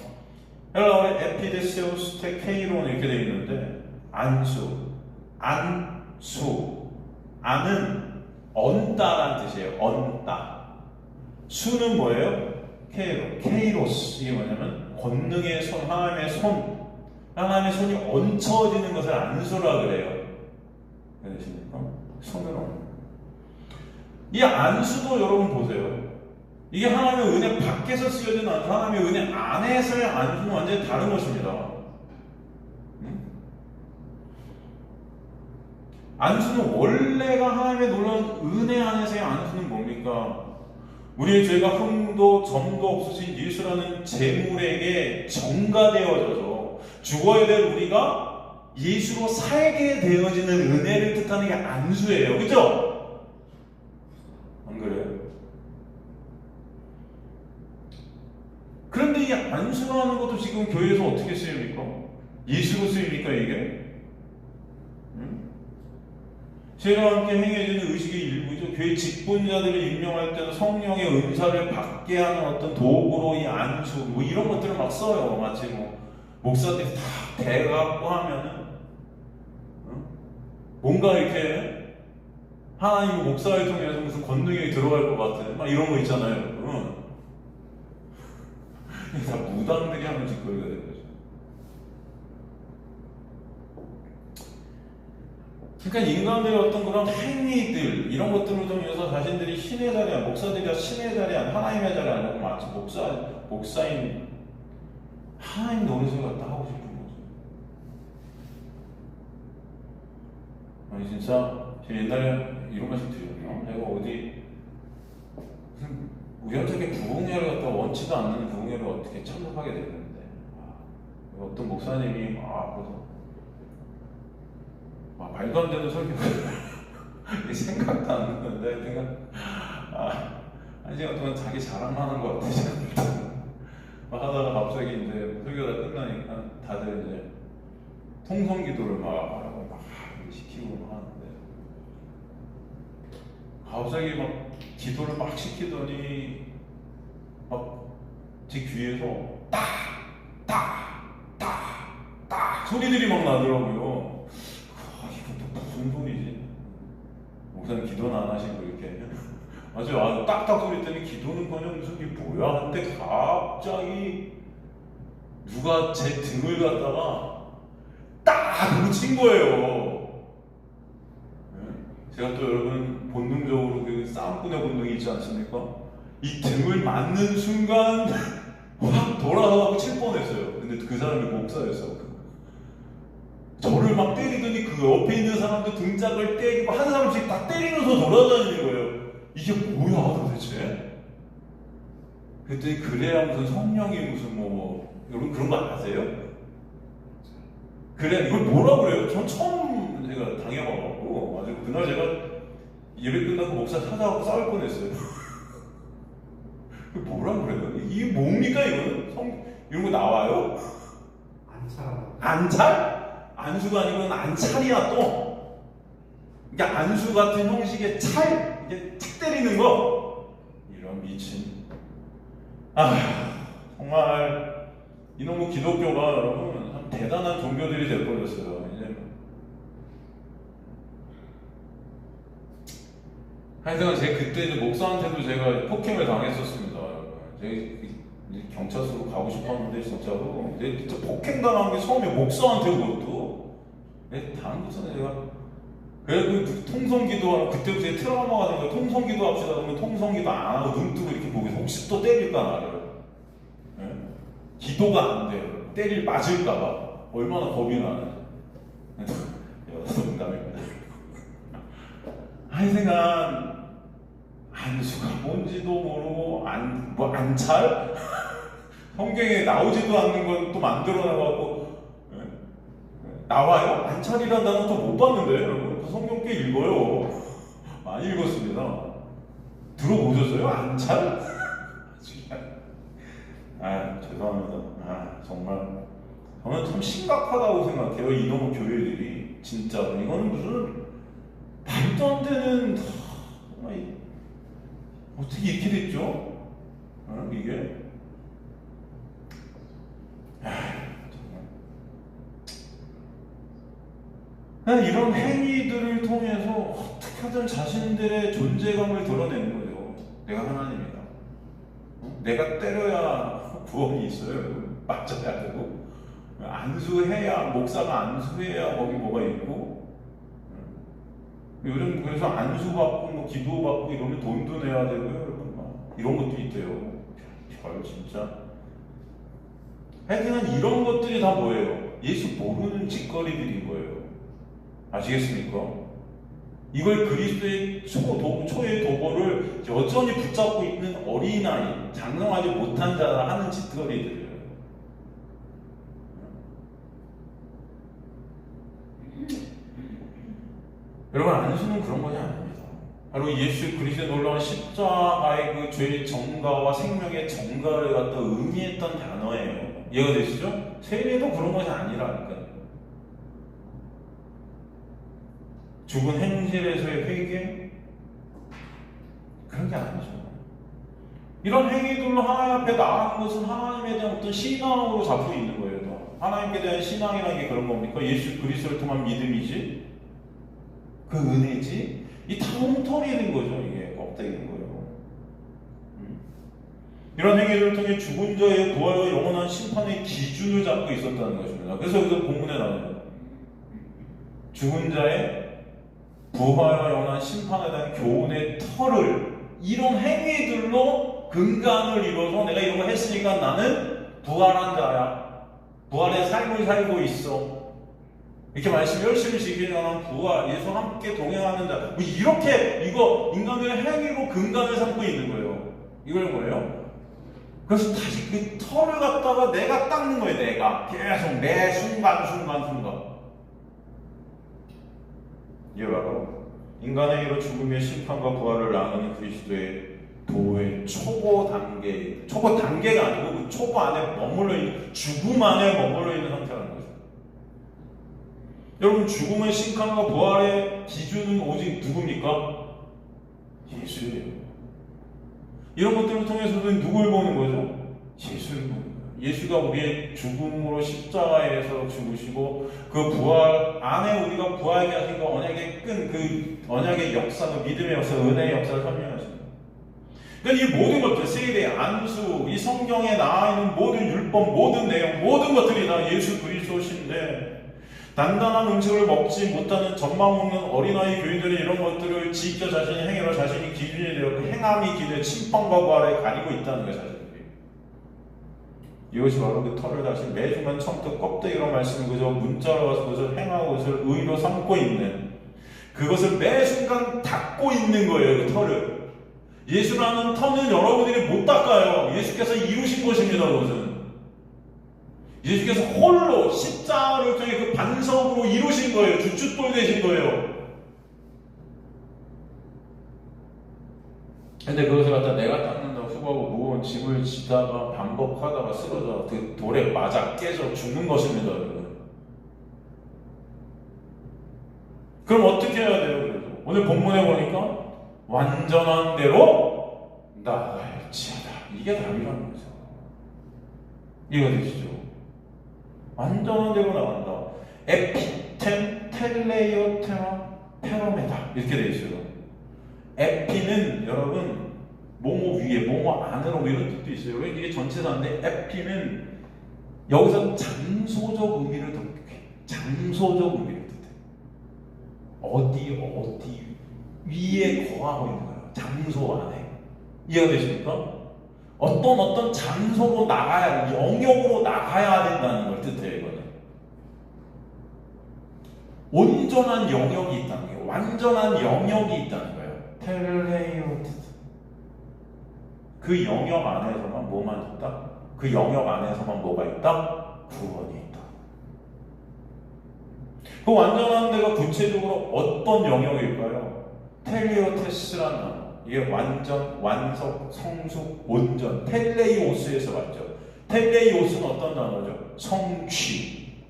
헬라어에 에피데세우스 테케이론 이렇게 되어 있는데 안수, 안수, 안은 얹다라는 뜻이에요. 얹다. 수는 뭐예요? 케이로, 케이로스. 이게 뭐냐면 권능의 손, 하나님의 손, 하나님의 손이 얹혀지는 것을 안수라 그래요. 되십니까? 손으로. 이 안수도 여러분 보세요. 이게 하나님의 은혜 밖에서 쓰여진 안수, 하나님의 은혜 안에서의 안수는 완전히 다른 것입니다. 안수는 원래가 하나님의 놀라운 은혜 안에서의 안수는 뭡니까? 우리의 죄가 흠도 점도 없으신 예수라는 재물에게 전가되어져서 죽어야 될 우리가 예수로 살게 되어지는 은혜를 뜻하는 게 안수예요. 그죠? 안 그래요? 그런데 이 안수라는 것도 지금 교회에서 어떻게 쓰입니까? 예수로 쓰입니까 이게? 죄와 함께 행해지는 의식의 일부죠. 교회 직분자들을 임명할 때도 성령의 은사를 받게 하는 어떤 도구로 이 안수 뭐 이런 것들을 막 써요. 마치 뭐 목사들이 다 대갖고 하면은 뭔가 이렇게 하나님 목사를 통해서 무슨 권능이 들어갈 것 같은 막 이런 거 있잖아요. 다 무당들이 하는 짓거리가 되는 거죠. 그러니까 인간들의 어떤 그런 행위들 이런 것들을 통해서 자신들이 신의 자리에 목사들이 신의 자리에 하나님의 자리에 앉고 마치 목사인 하나님 노릇을 갖다 하고 싶은 거죠. 아니 진짜 제가 옛날에 이런 말씀 드렸나? 내가 어디 우연찮게 부흥회를 갖다 원치도 않는 부흥회를 어떻게 참석하게 됐는데 어떤 목사님이 그래서 말도 안 되는 설교가 생각도 안 나는데 하여튼 한 시간 동안 자기 자랑만 하는 것 같아요. 하다가 갑자기 이제 설교가 끝나니까 다들 이제 통성 기도를 막 시키고 막 하는데 갑자기 막 기도를 막 시키더니 막 제 귀에서 딱 소리들이 막 나더라고요. 이건 또 무슨 소리지? 목사님 기도는 안 하시고 이렇게 맞아요. 딱딱 소리 때문에 기도는커녕 무슨 이게 뭐야? 한때 갑자기 누가 제 등을 갖다가 딱 묻힌 거예요. 제가 또 여러분 본능적으로 그 싸움꾼의 본능이 있지 않습니까? 이 등을 맞는 순간 확 돌아가고 칠 뻔했어요. 근데 그 사람이 목사였어. 저를 막 때리더니 그 옆에 있는 사람도 등짝을 때리고 한 사람씩 다 때리면서 돌아다니는 거예요. 이게 뭐야 도대체? 그랬더니 그래야 무슨 성령이 무슨 여러분 그런 거 아세요? 그래 이걸 뭐라 그래요? 전 처음 제가 당해봐갖고 아주 그날 제가 예배 끝나고 목사 찾아가고 싸울 뻔했어요. 뭐라 그래요? 이게 뭡니까 이거는? 이런 거 나와요? 안찰? 안수가 아니고 안찰이야 또. 그러니까 안수 같은 형식의 찰, 이게 탁 때리는 거. 이런 미친. 정말 이놈의 기독교가 여러분 참 대단한 종교들이 돼버렸어요. 이제 하여튼 제가 그때 이제 목사한테도 제가 폭행을 당했었습니다. 경찰서로 가고 싶었는데 진짜로 내가 진짜 폭행당한 게 처음에 목사한테 그것도 다음부터는 내가 그래도 통성기도하고 그때부터 제 트라우마가 된 거야. 통성기도 합시다 그러면 통성기도 안 하고 눈 뜨고 이렇게 보고 혹시 또 때릴까 나를 기도가 안 돼요. 맞을까봐 얼마나 겁이 나는 농담입니다. 하여튼간 안수가 뭔지도 모르고 안찰? 성경에 나오지도 않는 건 또 만들어 나가고 나와요? 안찰이란 단어 좀 못 봤는데 여러분 성경 꽤 읽어요. 많이 읽었습니다. 들어보셨어요? 안찰? 죄송합니다. 정말 저는 참 심각하다고 생각해요. 이놈의 교회들이 진짜 이거는 무슨 말도 안 되는 어떻게 이렇게 됐죠? 이게 정말 이런 행위들을 통해서 어떻게든 자신들의 존재감을 드러내는 거예요. 내가 하나님이다. 내가 때려야 구원이 있어요. 맞아야 되고 안수해야 목사가 안수해야 거기 뭐가 있고 요즘 그래서 안수받고 뭐 기도받고 이러면 돈도 내야 되고요. 여러분 이런 것도 있대요. 별 진짜 하여튼 이런 것들이 다 뭐예요? 예수 모르는 짓거리들인 거예요. 아시겠습니까? 이걸 그리스도의 초의 도보를 여전히 붙잡고 있는 어린아이, 장성하지 못한 자가 하는 짓거리들이에요. 여러분, 안수는 그런 것이 아닙니다. 바로 예수 그리스도의 놀라운 십자가의 그 죄의 정가와 생명의 정가를 갖다 의미했던 단어예요. 이해가 되시죠? 세례도 그런 것이 아니라니까요. 죽은 행실에서의 회개? 그런 게 아니죠. 이런 행위들로 하나님 앞에 나가는 것은 하나님에 대한 어떤 신앙으로 잡고 있는 거예요. 하나님께 대한 신앙이라는 게 그런 겁니까? 예수 그리스도를 통한 믿음이지? 그 은혜지? 이 다 엉터리인 거죠. 이게 껍데기인 거예요. 이런 행위들을 통해 죽은 자의 부활과 영원한 심판의 기준을 잡고 있었다는 것입니다. 그래서 여기서 본문에 나와요. 죽은 자의 부활과 영원한 심판에 대한 교훈의 터를 이런 행위들로 근간을 이뤄서 내가 이런 거 했으니까 나는 부활한 자야. 부활의 삶을 살고 있어. 이렇게 말씀 열심히 지키는 나는 부활, 예수와 함께 동행하는 자. 뭐 이렇게 이거 인간의 행위로 근간을 삼고 있는 거예요. 이걸 뭐예요? 그래서 다시 그 털을 갖다가 내가 닦는 거예요. 내가 계속 매 순간. 이게 바로 인간의 행위로 죽음의 심판과 부활을 나누는 그리스도의 도의 초보 단계가 아니고 그 초보 안에 머물러 있는 죽음 안에 머물러 있는 상태라는 거죠. 여러분 죽음의 심판과 부활의 기준은 오직 누굽니까? 예수예요. 이런 것들을 통해서도 누굴 보는 거죠? 예수를 보는 거예요. 예수가 우리의 죽음으로 십자가에서 죽으시고 그 부활 안에 우리가 부활하게 하신 그 언약의 그 언약의 역사, 그 믿음의 역사, 은혜의 역사를 설명하십니다. 그러니까 이 모든 것들, 세례, 안수, 이 성경에 나와 있는 모든 율법, 모든 내용, 모든 것들이 다 예수 그리스도신데 단단한 음식을 먹지 못하는 젖만 먹는 어린아이 교인들이 이런 것들을 지켜 자신이 행위로 자신이 기준이 되었고 행함이 기준의 심판과 부활에 가리고 있다는 거예요. 자신들이. 이것이 바로 그 털을 다시 매주만 처음부터 껍데기로 말씀을 그저 문자로 와서 그저 행하고 그것을 의로 삼고 있는 그것을 매 순간 닦고 있는 거예요. 그 털을. 예수라는 터는 여러분들이 못 닦아요. 예수께서 이루신 것입니다. 그것은. 예수께서 홀로 십자가를 통해 그 반석으로 이루신 거예요. 주춧돌 되신 거예요. 근데 그것을 갖다 내가 닦는다고 수고하고 무거운 짐을 지다가 반복하다가 쓰러져 그 돌에 맞아 깨져 죽는 것입니다. 여러분. 그럼 어떻게 해야 돼요? 그래서 오늘 본문에 보니까 완전한 대로 나아갈지어다. 이게 답이라는 거죠. 이해가 되시죠? 완전한 대로 나간다. 에피텐 텔레이오테마 페로메다 이렇게 되어 있어요. 에피는 여러분 뭐뭐 위에, 뭐뭐 안으로 뭐 이런 뜻도 있어요. 왜 이게 전체사인데 에피는 여기서 장소적 의미를 더 장소적 의미를 뜻해. 어디 위에 거하고 있는 거예요. 장소 안에. 이해가 되십니까? 어떤 장소로 나가야, 영역으로 나가야 된다는 걸 뜻해요. 이거는 온전한 영역이 있다는 거예요. 완전한 영역이 있다는 거예요. 텔레이오티스. 그 영역 안에서만 뭐만 있다? 그 영역 안에서만 뭐가 있다? 구원이 있다. 그 완전한 데가 구체적으로 어떤 영역일까요? 텔레오테스라는 단어. 이게 완전, 완성, 성숙, 온전. 텔레이오스에서 왔죠. 텔레이오스는 어떤 단어죠? 성취.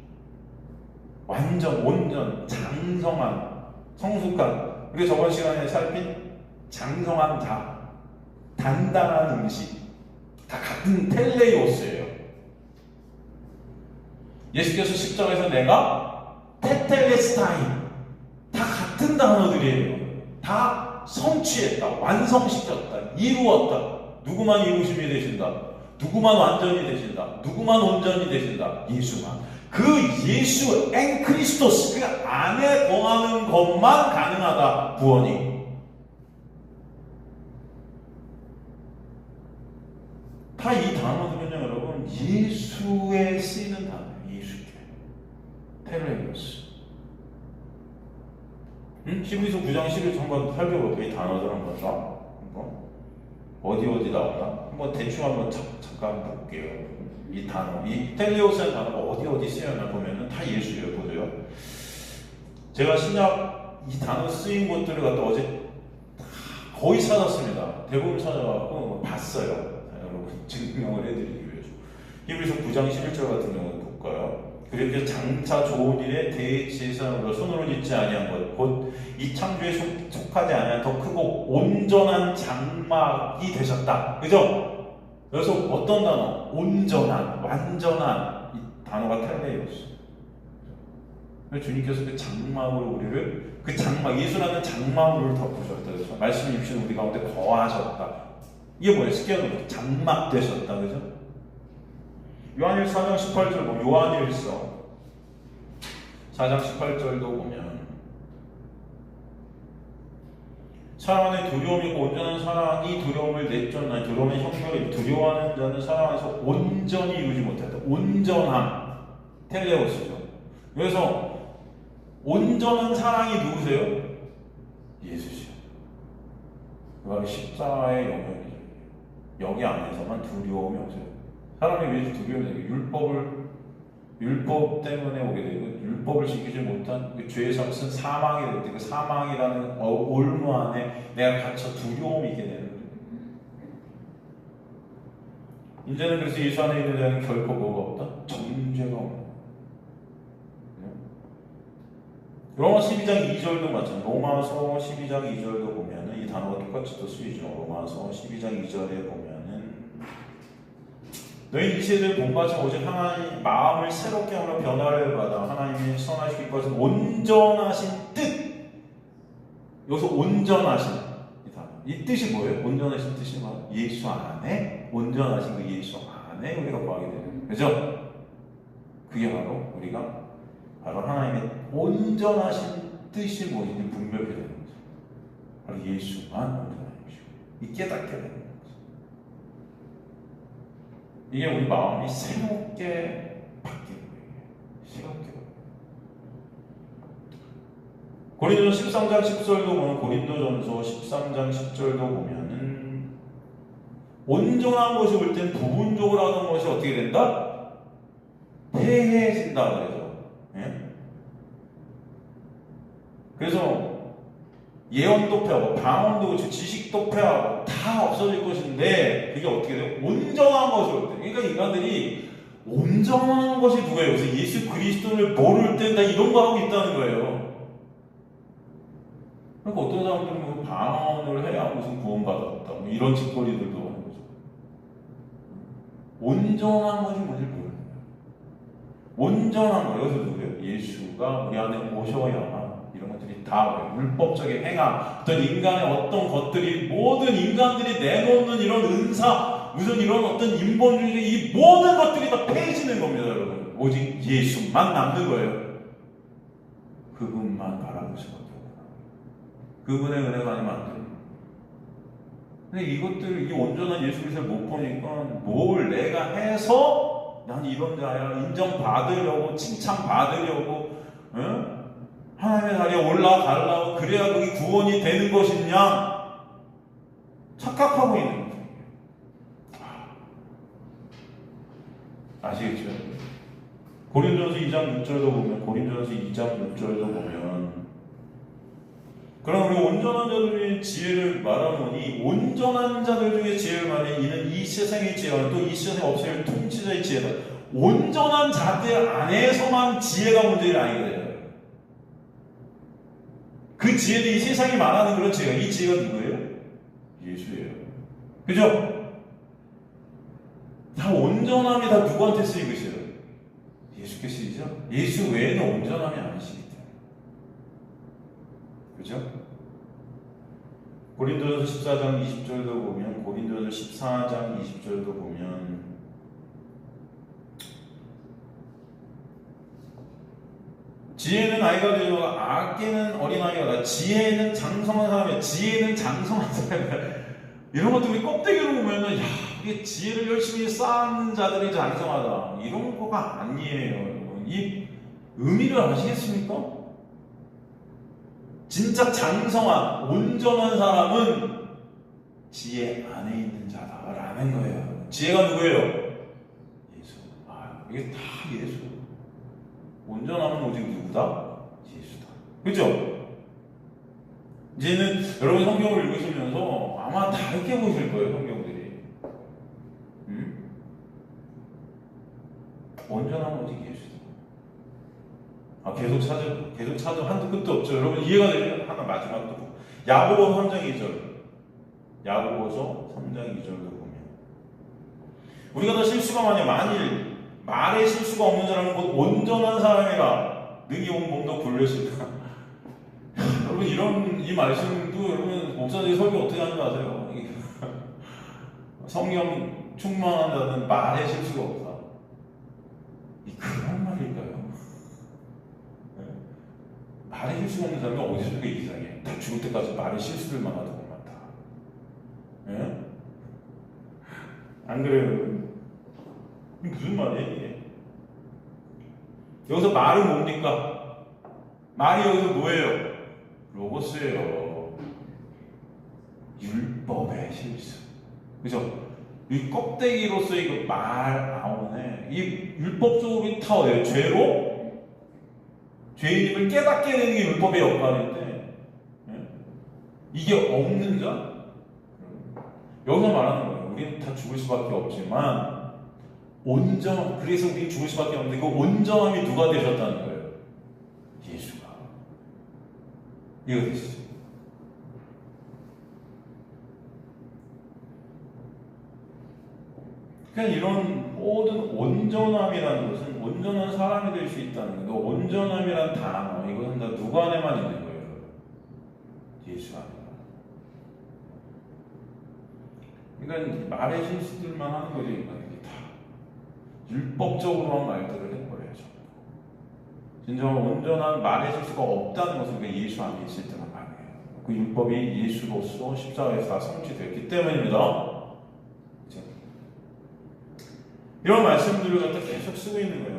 완전, 온전, 장성한, 성숙한. 우리 저번 시간에 살핀 장성한 자, 단단한 음식. 다 같은 텔레이오스예요. 예수께서 십자가에서 내가 테텔레스타인, 다 같은 단어들이에요. 다 성취했다, 완성시켰다, 이루었다. 누구만 이루심이 되신다? 누구만 완전히 되신다? 누구만 온전히 되신다? 예수만. 그 예수 엔 크리스토스, 그 안에 거하는 것만 가능하다. 구원이. 다 이 단어들은요, 여러분, 예수에 쓰이는 단어예요. 예수께. 텔레이오스. 히브리서 9장 11절 한번 살펴볼게요. 이 단어들 한번 다. 어디 나오나? 한번 대충 한번 잠깐 볼게요. 이 단어, 이 텔레오스라는 단어가 어디 쓰여나 보면은 다 예수예요. 보세요. 제가 신약 이 단어 쓰인 것들을 갖다 어제 거의 찾았습니다. 대부분 찾아갖고 봤어요. 여러분 증명을 해드리기 위해서. 히브리서 9장 11절 같은 경우도 볼까요? 그렇게 장차 좋은 일에 대제사장으로 손으로 짓지 아니한 것, 곧 이 창조에 속하지 아니한 더 크고 온전한 장막이 되셨다. 그죠? 그래서 어떤 단어? 온전한, 완전한 이 단어가 텔레이오스. 주님께서 그 장막으로 우리를, 그 장막, 예수라는 장막으로 덮으셨다. 그래서 말씀 입신 우리 가운데 거하셨다. 이게 뭐예요? 스케어도 장막 되셨다. 그죠? 요한일서 4장 18절, 요한일서 4장 18절도 보면 사랑 안에 두려움이 있고 온전한 사랑이 두려움을 내쫓나 두려움의 형벌이 두려워하는 자는 사랑 안에서 온전히 이루지 못했다. 온전함, 텔레오스죠. 그래서 온전한 사랑이 누구세요? 예수시요. 그가 십자가의 영역이죠. 여기 안에서만 두려움이 없어요. 사람이 왜 두려움이 되고 율법 때문에 오게 되고 율법을 지키지 못한 그 죄의 삭은 사망이 될 때 그 사망이라는 올무 안에 내가 갇혀 두려움이 있게 되는 거예요. 이제는 그래서 예수 안에 있는 자는 결코 뭐가 없다? 정죄가 없다. 로마 12장 2절도 마찬가지. 로마서 12장 2절도 보면은 이 단어가 똑같이 또 쓰이죠. 로마서 12장 2절에 보면은 너희 이세들 본받쳐 오직 하나님 마음을 새롭게 하므로 변화를 받아 하나님이 선하시기 것은 온전하신 뜻. 여기서 온전하신 이 단어. 이 뜻이 뭐예요? 온전하신 뜻이 뭐예요? 예수 안에 온전하신 그 예수 안에 우리가 거하게 되는. 그죠? 그게 바로 우리가 바로 하나님의 온전하신 뜻이 뭔지 분별하게 되는 거죠. 바로 예수만 온전한 것이고 이 깨닫게 되는 거죠. 이게 우리 마음이 새롭게 바뀌는 거예요. 새롭게. 고린도전서 13장 10절도 보면 고린도전서 13장 10절도 보면은 온전한 것이 올 땐 부분적으로 하는 것이 어떻게 된다? 해해진다 그래서. 예? 그래서 예언도 폐하고 방언도 그렇죠. 지식도 폐하고 다 없어질 것인데 그게 어떻게 돼요? 온전한 것이 올 때. 그러니까 인간들이 온전한 것이 누구예요? 그래서 예수 그리스도를 모를 때 다 이런 거 하고 있다는 거예요. 그러니까 어떤 사람들은 뭐 방언을 해야 무슨 구원받았다 뭐 이런 짓거리들도 하는 거죠. 온전한 것이 뭔지 모르는 거예요. 온전한 거. 여기서 누구예요? 예수가 우리 안에 오셔야만 이런 것들이 다 율법적인 행함, 어떤 인간의 어떤 것들이 모든 인간들이 내놓는 이런 은사, 무슨 이런 어떤 인본주의 이 모든 것들이 다 폐해지는 겁니다, 여러분. 오직 예수만 남는 거예요. 그분만 바라볼 수밖에 없어요. 그분의 은혜가 아니면 안 돼요. 근데 이것들, 이 온전한 예수 그리스도를 못 보니까 뭘 내가 해서 난 이런 자야 인정받으려고 칭찬받으려고 하나님의 자리에 올라가려고 그래야 그게 구원이 되는 것이냐 착각하고 있는 거죠. 아시겠죠? 고린도전서 2장 6절도 보면 고린도전서 2장 6절도 보면 그럼 우리 온전한 자들의 지혜를 말하노니 온전한 자들 중에 지혜를 말하니 이는 이 세상의 지혜와 또 이 세상에 없을 통치자의 지혜다. 온전한 자들 안에서만 지혜가 문제가 아니거든요. 그 지혜도 이 세상이 말하는 그런 지혜가 이 지혜가 누구예요? 예수예요. 그죠? 다 온전함이 다 누구한테 쓰이고 있어요? 예수께 쓰이죠? 예수 외에는 온전함이 아니시기 때문에. 그죠? 고린도전서 14장 20절도 보면 고린도전서 14장 20절도 보면 지혜는 아이가 되고 악기는 어린아이가 지혜는 장성한 사람이야. 지혜는 장성한 사람이야. 이런 것도 우리 껍데기로 보면은 야 이게 지혜를 열심히 쌓는 자들이 장성하다. 이런 거가 아니에요. 이 의미를 아시겠습니까? 진짜 장성한 온전한 사람은 지혜 안에 있는 자다라는 거예요. 지혜가 누구예요? 예수. 이게 다 예수. 온전함은 오직 누구다? 예수다. 그죠? 이제는 여러분 성경을 읽으시면서 아마 다르게 보실 거예요, 성경들이. 온전함은 오직 예수다. 계속 찾아 한도 끝도 없죠. 여러분 이해가 되면 하나 마지막으로 야고보서 3장 2절. 야고보서 3장 2절도 보면 우리가 다 실수가 만일 말에 실수가 없는 사람은 곧 온전한 사람이라 능히 온 몸도 굴려시다. 여러분 이 말씀도 여러분 목사들이 설교 어떻게 하는지 아세요? 성령 충만한 자는 말에 실수가 없다. 그런 말일까요? 말에 실수가 없는 사람이 어디서 그게 이상해? 다 죽을 때까지 말에 실수들만 하던 것 같다. 예? 안 그래요? 이게 무슨 말이에요, 이게? 여기서 말은 뭡니까? 말이 여기서 뭐예요? 로고스예요. 율법의 실수. 그죠? 이 껍데기로서 이거 말 나오네. 이 율법 속이 다 어디예요? 죄로? 죄인임을 깨닫게 되는 게 율법의 역할인데, 이게 없는 자? 여기서 말하는 거예요. 우리는 다 죽을 수밖에 없지만, 그래서 우리는 죽을 수밖에 없는데, 그 온전함이 누가 되셨다는 거예요? 예수가. 이거 되시죠? 그러니까 이런 모든 온전함이라는 것은 온전한 사람이 될 수 있다는 거예요. 온전함이란 단어, 이것은 다 누구 안에만 있는 거예요? 예수 안에. 그러니까 말의 실수들만 하는 거죠. 인간들이 다 율법적으로만 말들을 해버려야죠. 진정한 온전한 말의 실수가 없다는 것은 그 예수 안에 있을 때만 말이에요. 그 율법이 예수로서 십자가에서 다 성취되었기 때문입니다. 이런 말씀들을 갖다 계속 쓰고 있는 거예요.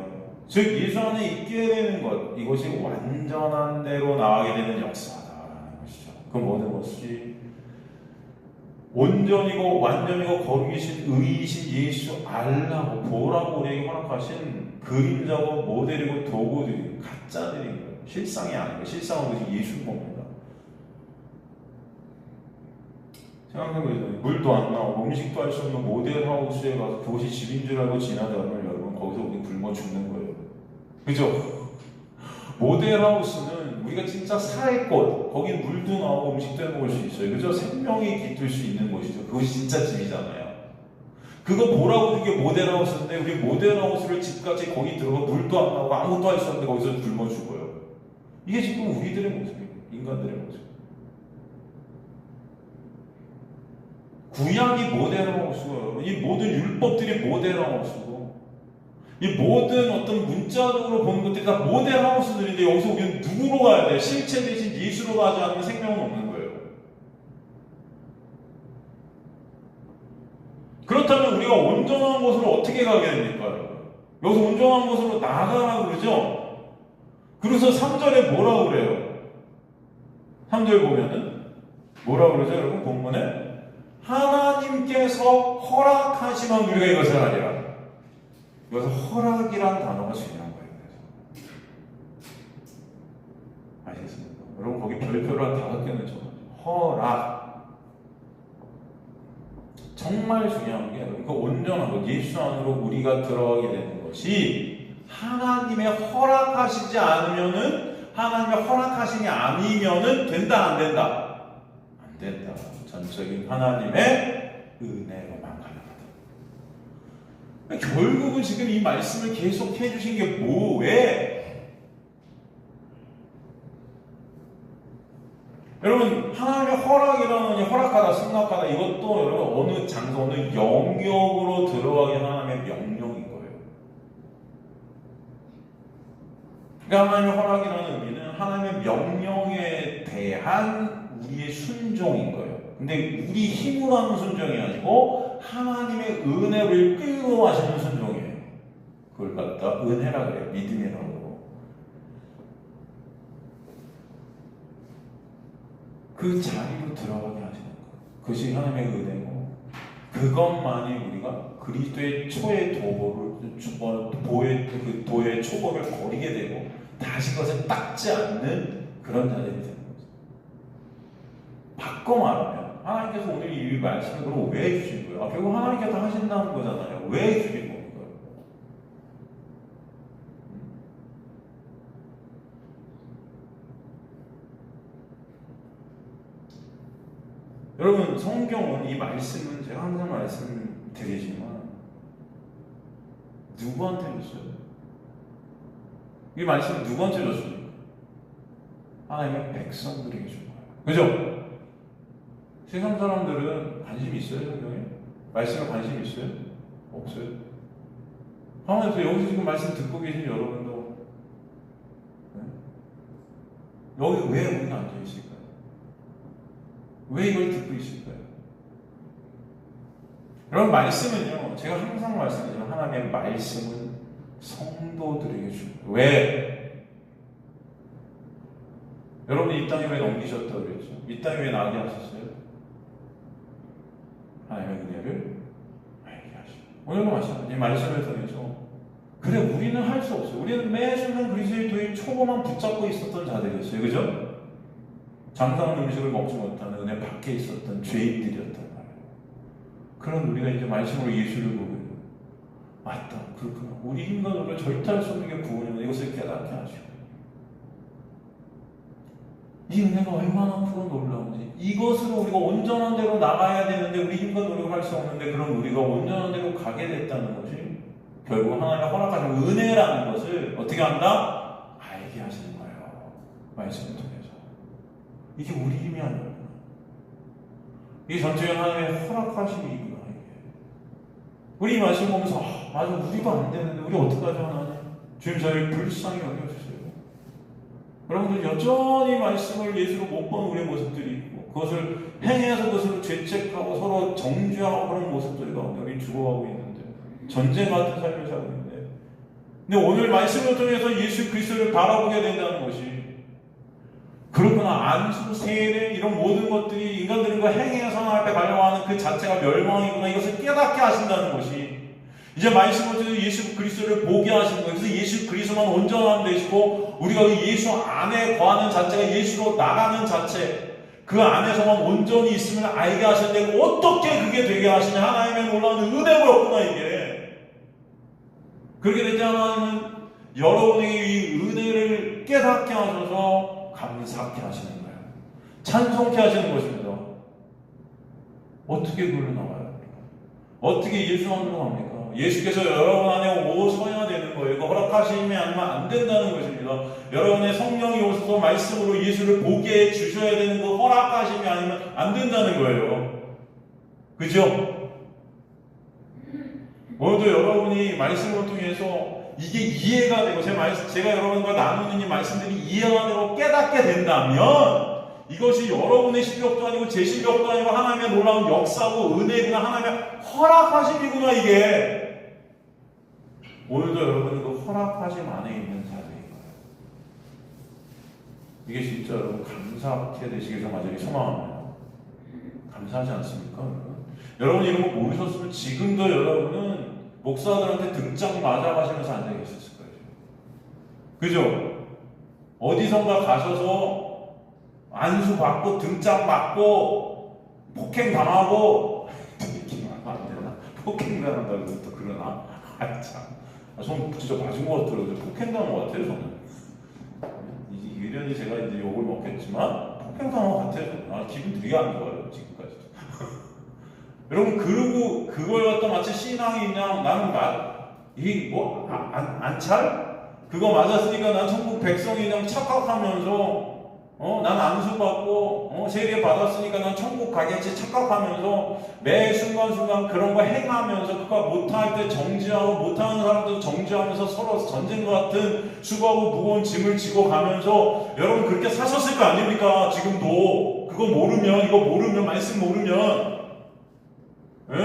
즉 예수 안에 있게 되는 것, 이것이 완전한 대로 나가게 되는 역사다라는 것이죠. 그 모든 것이 온전이고 완전이고 거룩이신 의이신 예수 알라고 보라고 우리에게 허락하신 그림자고 모델이고 도구들이 가짜들인 거예요. 실상이 아니고 실상은 그것이 예수인 겁니다. 생각해보세요. 물도 안 나오고 음식도 할 수 없는 모델하우스에 가서 그것이 집인 줄 알고 지나다니면 여러분 거기서 우리 굶어 죽는 거예요. 그죠? 모델하우스는 우리가 진짜 살의 곳, 거기 물도 나오고 음식도 해먹을 수 있어요. 그죠? 생명이 깃들 수 있는 곳이죠. 그것이 진짜 집이잖아요. 그거 보라고 그게 모델하우스인데 우리 모델하우스를 집까지 거기 들어가 물도 안 나오고 아무것도 할 수 없는데 거기서 굶어 죽어요. 이게 지금 우리들의 모습이에요. 인간들의 모습. 구약이 모델하고 쓰고, 이 모든 율법들이 모델하고 쓰고, 이 모든 어떤 문자적으로 보는 것들이 다 모델하우스들인데 여기서 우리는 누구로 가야 돼? 실체 대신 예수로 가지 않으면 생명은 없는 거예요. 그렇다면 우리가 온전한 곳으로 어떻게 가게 됩니까? 여기서 온전한 곳으로 나가라고 그러죠? 그래서 3절에 뭐라고 그래요? 3절 보면은 뭐라고 그러죠? 여러분 본문에 하나님께서 허락하시면 우리가 이것을 하리라. 여기서 허락이란 단어가 중요한 거예요. 아시겠습니까? 여러분 거기 별표를 한 5개는 적어요. 허락. 정말 중요한 게 그 온전한 것, 예수 안으로 우리가 들어가게 되는 것이 하나님의 허락하시지 않으면은, 하나님의 허락하심이 아니면은 된다 안 된다? 안 된다. 전적인 하나님의 은혜로만 가능하다. 결국은 지금 이 말씀을 계속 해주신 게 왜? 여러분 하나님의 허락이라는 허락하다, 승낙하다 이것도 여러분 어느 장소, 어느 영역으로 들어가게 하나님의 명령인 거예요. 그러니까 하나님의 허락이라는 의미는 하나님의 명령에 대한 우리의 순종인 거예요. 근데 우리 힘으로 하는 순종이 아니고 하나님의 은혜를 끌고 가시는 순종이에요. 그걸 갖다 은혜라 그래요. 믿음이라고. 그 자리로 들어가게 하시는 거예요. 그것이 하나님의 은혜고, 그것만이 우리가 그리스도의 초의 도의 초보를 버리게 되고 다시 그것을 닦지 않는 그런 자들이 되는 거죠. 바꿔 말하면 하나님께서 오늘 이 말씀을 그럼 왜 주신 거예요? 결국 하나님께서 하신다는 거잖아요. 왜 주신 겁니까? 여러분 성경은, 이 말씀은 제가 항상 말씀드리지만 누구한테 줬어요? 이 말씀은 누구한테 줬습니까? 하나님의 백성들에게 준 거예요. 그죠? 세상 사람들은 관심이 있어요? 성경에? 말씀에 관심이 있어요? 없어요? 하나님께서 여기서 지금 말씀 듣고 계신 여러분도 네? 여기 왜 우리가 앉아있을까요? 왜 이걸 듣고 있을까요? 여러분 말씀은요, 제가 항상 말씀드리지만 하나님의 말씀은 성도들에게 줍니다. 왜? 여러분이 이 땅에 왜 넘기셨다고 그랬죠? 이 땅에 왜 나게 하셨어요? 하나님의 은혜를 알게 하시고, 오늘도 마찬가지. 이 말씀을 통해서 그래 우리는 할 수 없어요. 우리는 매 순간 그리스도의 초보만 붙잡고 있었던 자들이었어요. 그죠? 장사한 음식을 먹지 못하는 은혜 밖에 있었던 죄인들이었단 말이에요. 그런 우리가 이제 말씀으로 예수를 보고 맞다, 그렇구나. 우리 힘과 절대 할 수 없는 게 구원이구나. 이것을 깨닫게 하시고, 이 은혜가 얼마나 크고 놀라운지, 이것으로 우리가 온전한 대로 나가야 되는데 우리 힘과 노력을 할 수 없는데 그럼 우리가 온전한 대로 가게 됐다는 것이 결국 하나님의 허락하신 은혜라는 것을 어떻게 한다? 알게 하시는 거예요. 말씀을 통해서. 이게 우리 힘이 아니구나. 이게 전적인 하나님의 허락하심이구나. 우리 이 말씀 보면서 맞아, 우리도 안 되는데 우리 어떡하죠 하나님? 주님 저를 불쌍히 여겨주세요. 여러분들 여전히 말씀을 예수로 못 보는 우리의 모습들이 있고, 그것을 행해서 그것을 죄책하고 서로 정죄하고 그런 모습들이 가운데 우리 죽어가고 있는데, 전쟁 같은 삶을 살고 있는데, 근데 오늘 말씀을 통해서 예수 그리스도를 바라보게 된다는 것이, 그렇구나, 안수, 세례 이런 모든 것들이 인간들과 행해서 하나님 앞에 가려고 그 자체가 멸망이구나, 이것을 깨닫게 하신다는 것이, 이제 말씀을 통해서 예수 그리스도를 보게 하시는 거예요. 그래서 예수 그리스도만 온전한 되시고 우리가 그 예수 안에 거하는 자체가 예수로 나가는 자체, 그 안에서만 온전히 있음을 알게 하셨는데 어떻게 그게 되게 하시냐? 하나님의 놀라운 은혜였구나 이게. 그렇게 되지 하나님은 여러분에게 이 은혜를 깨닫게 하셔서 감사하게 하시는 거예요. 찬송케 하시는 것입니다. 어떻게 그걸로 나와요? 어떻게 예수 안으로 갑니까? 예수께서 여러분 안에 오셔야 되는 거예요. 이거 허락하심이 아니면 안 된다는 것입니다. 여러분의 성령이 오셔서 통해서 말씀으로 예수를 보게 해 주셔야 되는 거 허락하심이 아니면 안 된다는 거예요. 그죠? 오늘도 여러분이 말씀을 통해서 이게 이해가 되고 제가 여러분과 나누는 이 말씀들이 이해가 되고 깨닫게 된다면 이것이 여러분의 실력도 아니고 제 실력도 아니고 하나님의 놀라운 역사고 은혜구나, 하나님의 허락하심이구나. 이게 오늘도 여러분이 그 허락하심 안에 있는 자들인 거예요. 이게 진짜 여러분 감사하게 되시길 정말 소망합니다. 감사하지 않습니까? 여러분 이런 거 모르셨으면 지금도 여러분은 목사들한테 등짝 맞아가시면서 앉아 계셨을 거예요. 그죠? 어디선가 가셔서 안수 받고 등짝 맞고 폭행 당하고 안 되나? 폭행 당한다고 또 그러나? 전 진짜 맞은 것 같더라고요. 폭행 당한 것 같아요. 저는 이런이 제가 이제 욕을 먹겠지만 폭행 당한 것 같아요. 기분 되게 안 좋아요. 지금까지도. 여러분 그러고 그걸 갖다 마치 신앙이 그냥 나는 이게 뭐 안찰? 그거 맞았으니까 난 천국 백성이 그냥 착각하면서 난 안수받고 세례 받았으니까 난 천국 가겠지 착각하면서 매 순간순간 그런 거 행하면서 그거 못할 때 정지하고 못하는 사람도 정지하면서 서로 전쟁과 같은 수고하고 무거운 짐을 지고 가면서 여러분 그렇게 사셨을 거 아닙니까? 지금도 그거 모르면 이거 모르면 말씀 모르면 예?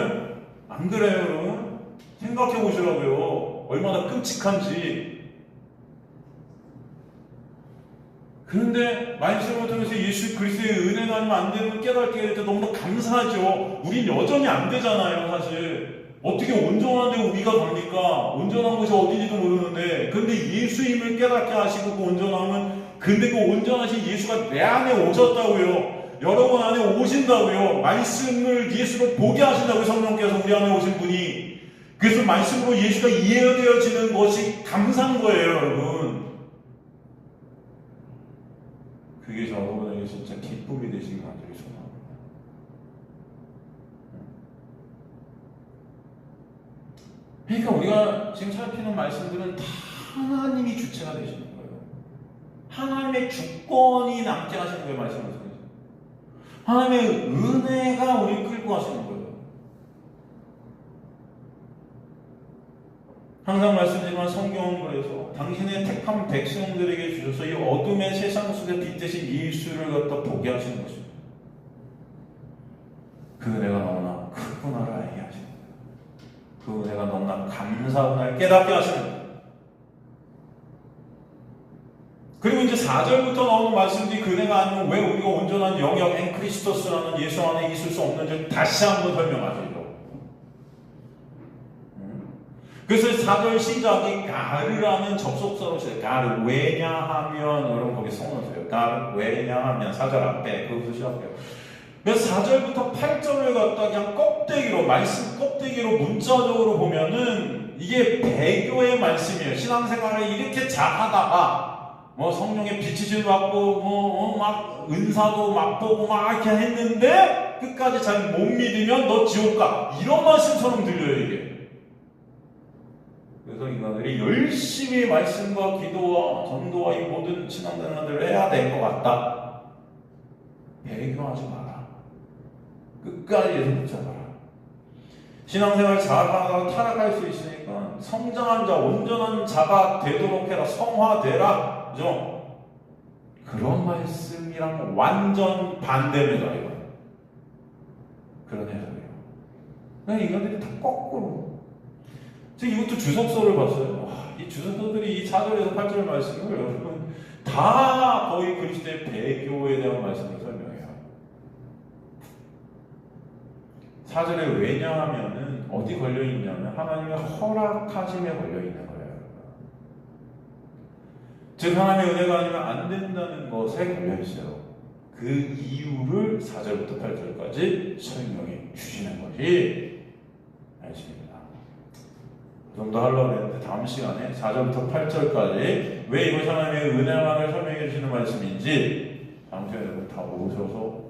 안 그래요 여러분? 생각해 보시라고요. 얼마나 끔찍한지. 그런데 말씀을 통해서 예수 그리스도의 은혜가 아니면 안 되는 걸 깨닫게 될 때 너무나 감사하죠. 우린 여전히 안 되잖아요 사실. 어떻게 온전한데 우리가 갑니까? 온전한 곳이 어디지도 모르는데. 근데 예수님을 깨닫게 하시고 그 온전함은 근데 그 온전하신 예수가 내 안에 오셨다고요. 여러분 안에 오신다고요. 말씀을 예수로 보게 하신다고요. 성령께서 우리 안에 오신 분이. 그래서 말씀으로 예수가 이해되어지는 것이 감사한 거예요 여러분. 그게 여러분에게 진짜 기쁨이 되시길 간절히 소망합니다. 그러니까 우리가 지금 살피는 말씀들은 다 하나님이 주체가 되시는 거예요. 하나님의 주권이 남게 하시는 거예요. 말씀을 통해서. 하나님의 은혜가 우리를 끌고 가시는 거예요. 항상 말씀드리지만 성경은 그래서 당신의 택한 백성들에게 주셔서 이 어둠의 세상 속에 빛 대신 예수를 갖다 보게 하시는 것입니다. 그 은혜가 너무나 크구나를 알게 하시는 거예요. 그 은혜가 너무나 감사구나를 깨닫게 하시는 거예요. 그리고 이제 4절부터 나오는 말씀들이 그 은혜가 아니면 왜 우리가 온전한 영역 엔크리스토스라는 예수 안에 있을 수 없는지 다시 한번 설명하시죠. 그래서 4절 시작이 가르라는 접속사로 시작해요. 가르 왜냐하면 여러분 거기 써놓으세요. 가르 왜냐하면 4절 앞에 그것도 시작해요. 그래서 4절부터 8절을 갖다 그냥 껍데기로 말씀 껍데기로 문자적으로 보면은 이게 배교의 말씀이에요. 신앙생활을 이렇게 잘하다가 성령의 빛이질 받고 막 은사도 맛보고 막 이렇게 했는데 끝까지 잘 못 믿으면 너 지옥 가. 이런 말씀처럼 들려요 이게. 그래서 인간들이 열심히 말씀과 기도와 전도와 이 모든 신앙생활들을 해야 될 것 같다. 배교하지 마라. 끝까지 예수 붙잡아라. 신앙생활 잘하다가 타락할 수 있으니까 성장한 자, 온전한 자가 되도록 해라. 성화되라. 그죠? 그런 말씀이랑 완전 반대입니다. 이거. 그런 해석이에요. 그냥 인간들이 다 거꾸로. 제가 이것도 주석서를 봤어요. 이 주석서들이 이 4절에서 8절 말씀을 여러분 다 거의 그리스도의 배교에 대한 말씀을 설명해요. 4절에 왜냐하면은 어디 걸려있냐면 하나님의 허락하심에 걸려있는 거예요. 즉 하나님의 은혜가 아니면 안 된다는 것에 걸려있어요. 그 이유를 4절부터 8절까지 설명해 주시는 것이 말씀입니다. 그 정도 하려고 했는데 다음 시간에 4절부터 8절까지 왜 이것이 하나님의 은혜만을 설명해 주시는 말씀인지 다음 시간에 여러분 다 오셔서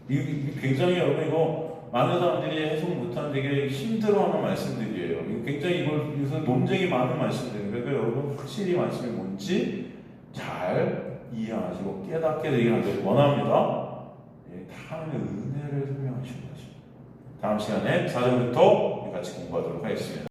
이게 굉장히 여러분 이거 많은 사람들이 해석 못하는 되게 힘들어하는 말씀들이에요. 이거 굉장히 이걸 논쟁이 많은 말씀들이에요. 그러니까 여러분 확실히 말씀이 뭔지 잘 이해하시고 깨닫게 되기를 원합니다. 예, 하나님의 은혜를 설명하시는 것입니다. 다음 시간에 4절부터 같이 공부하도록 하겠습니다.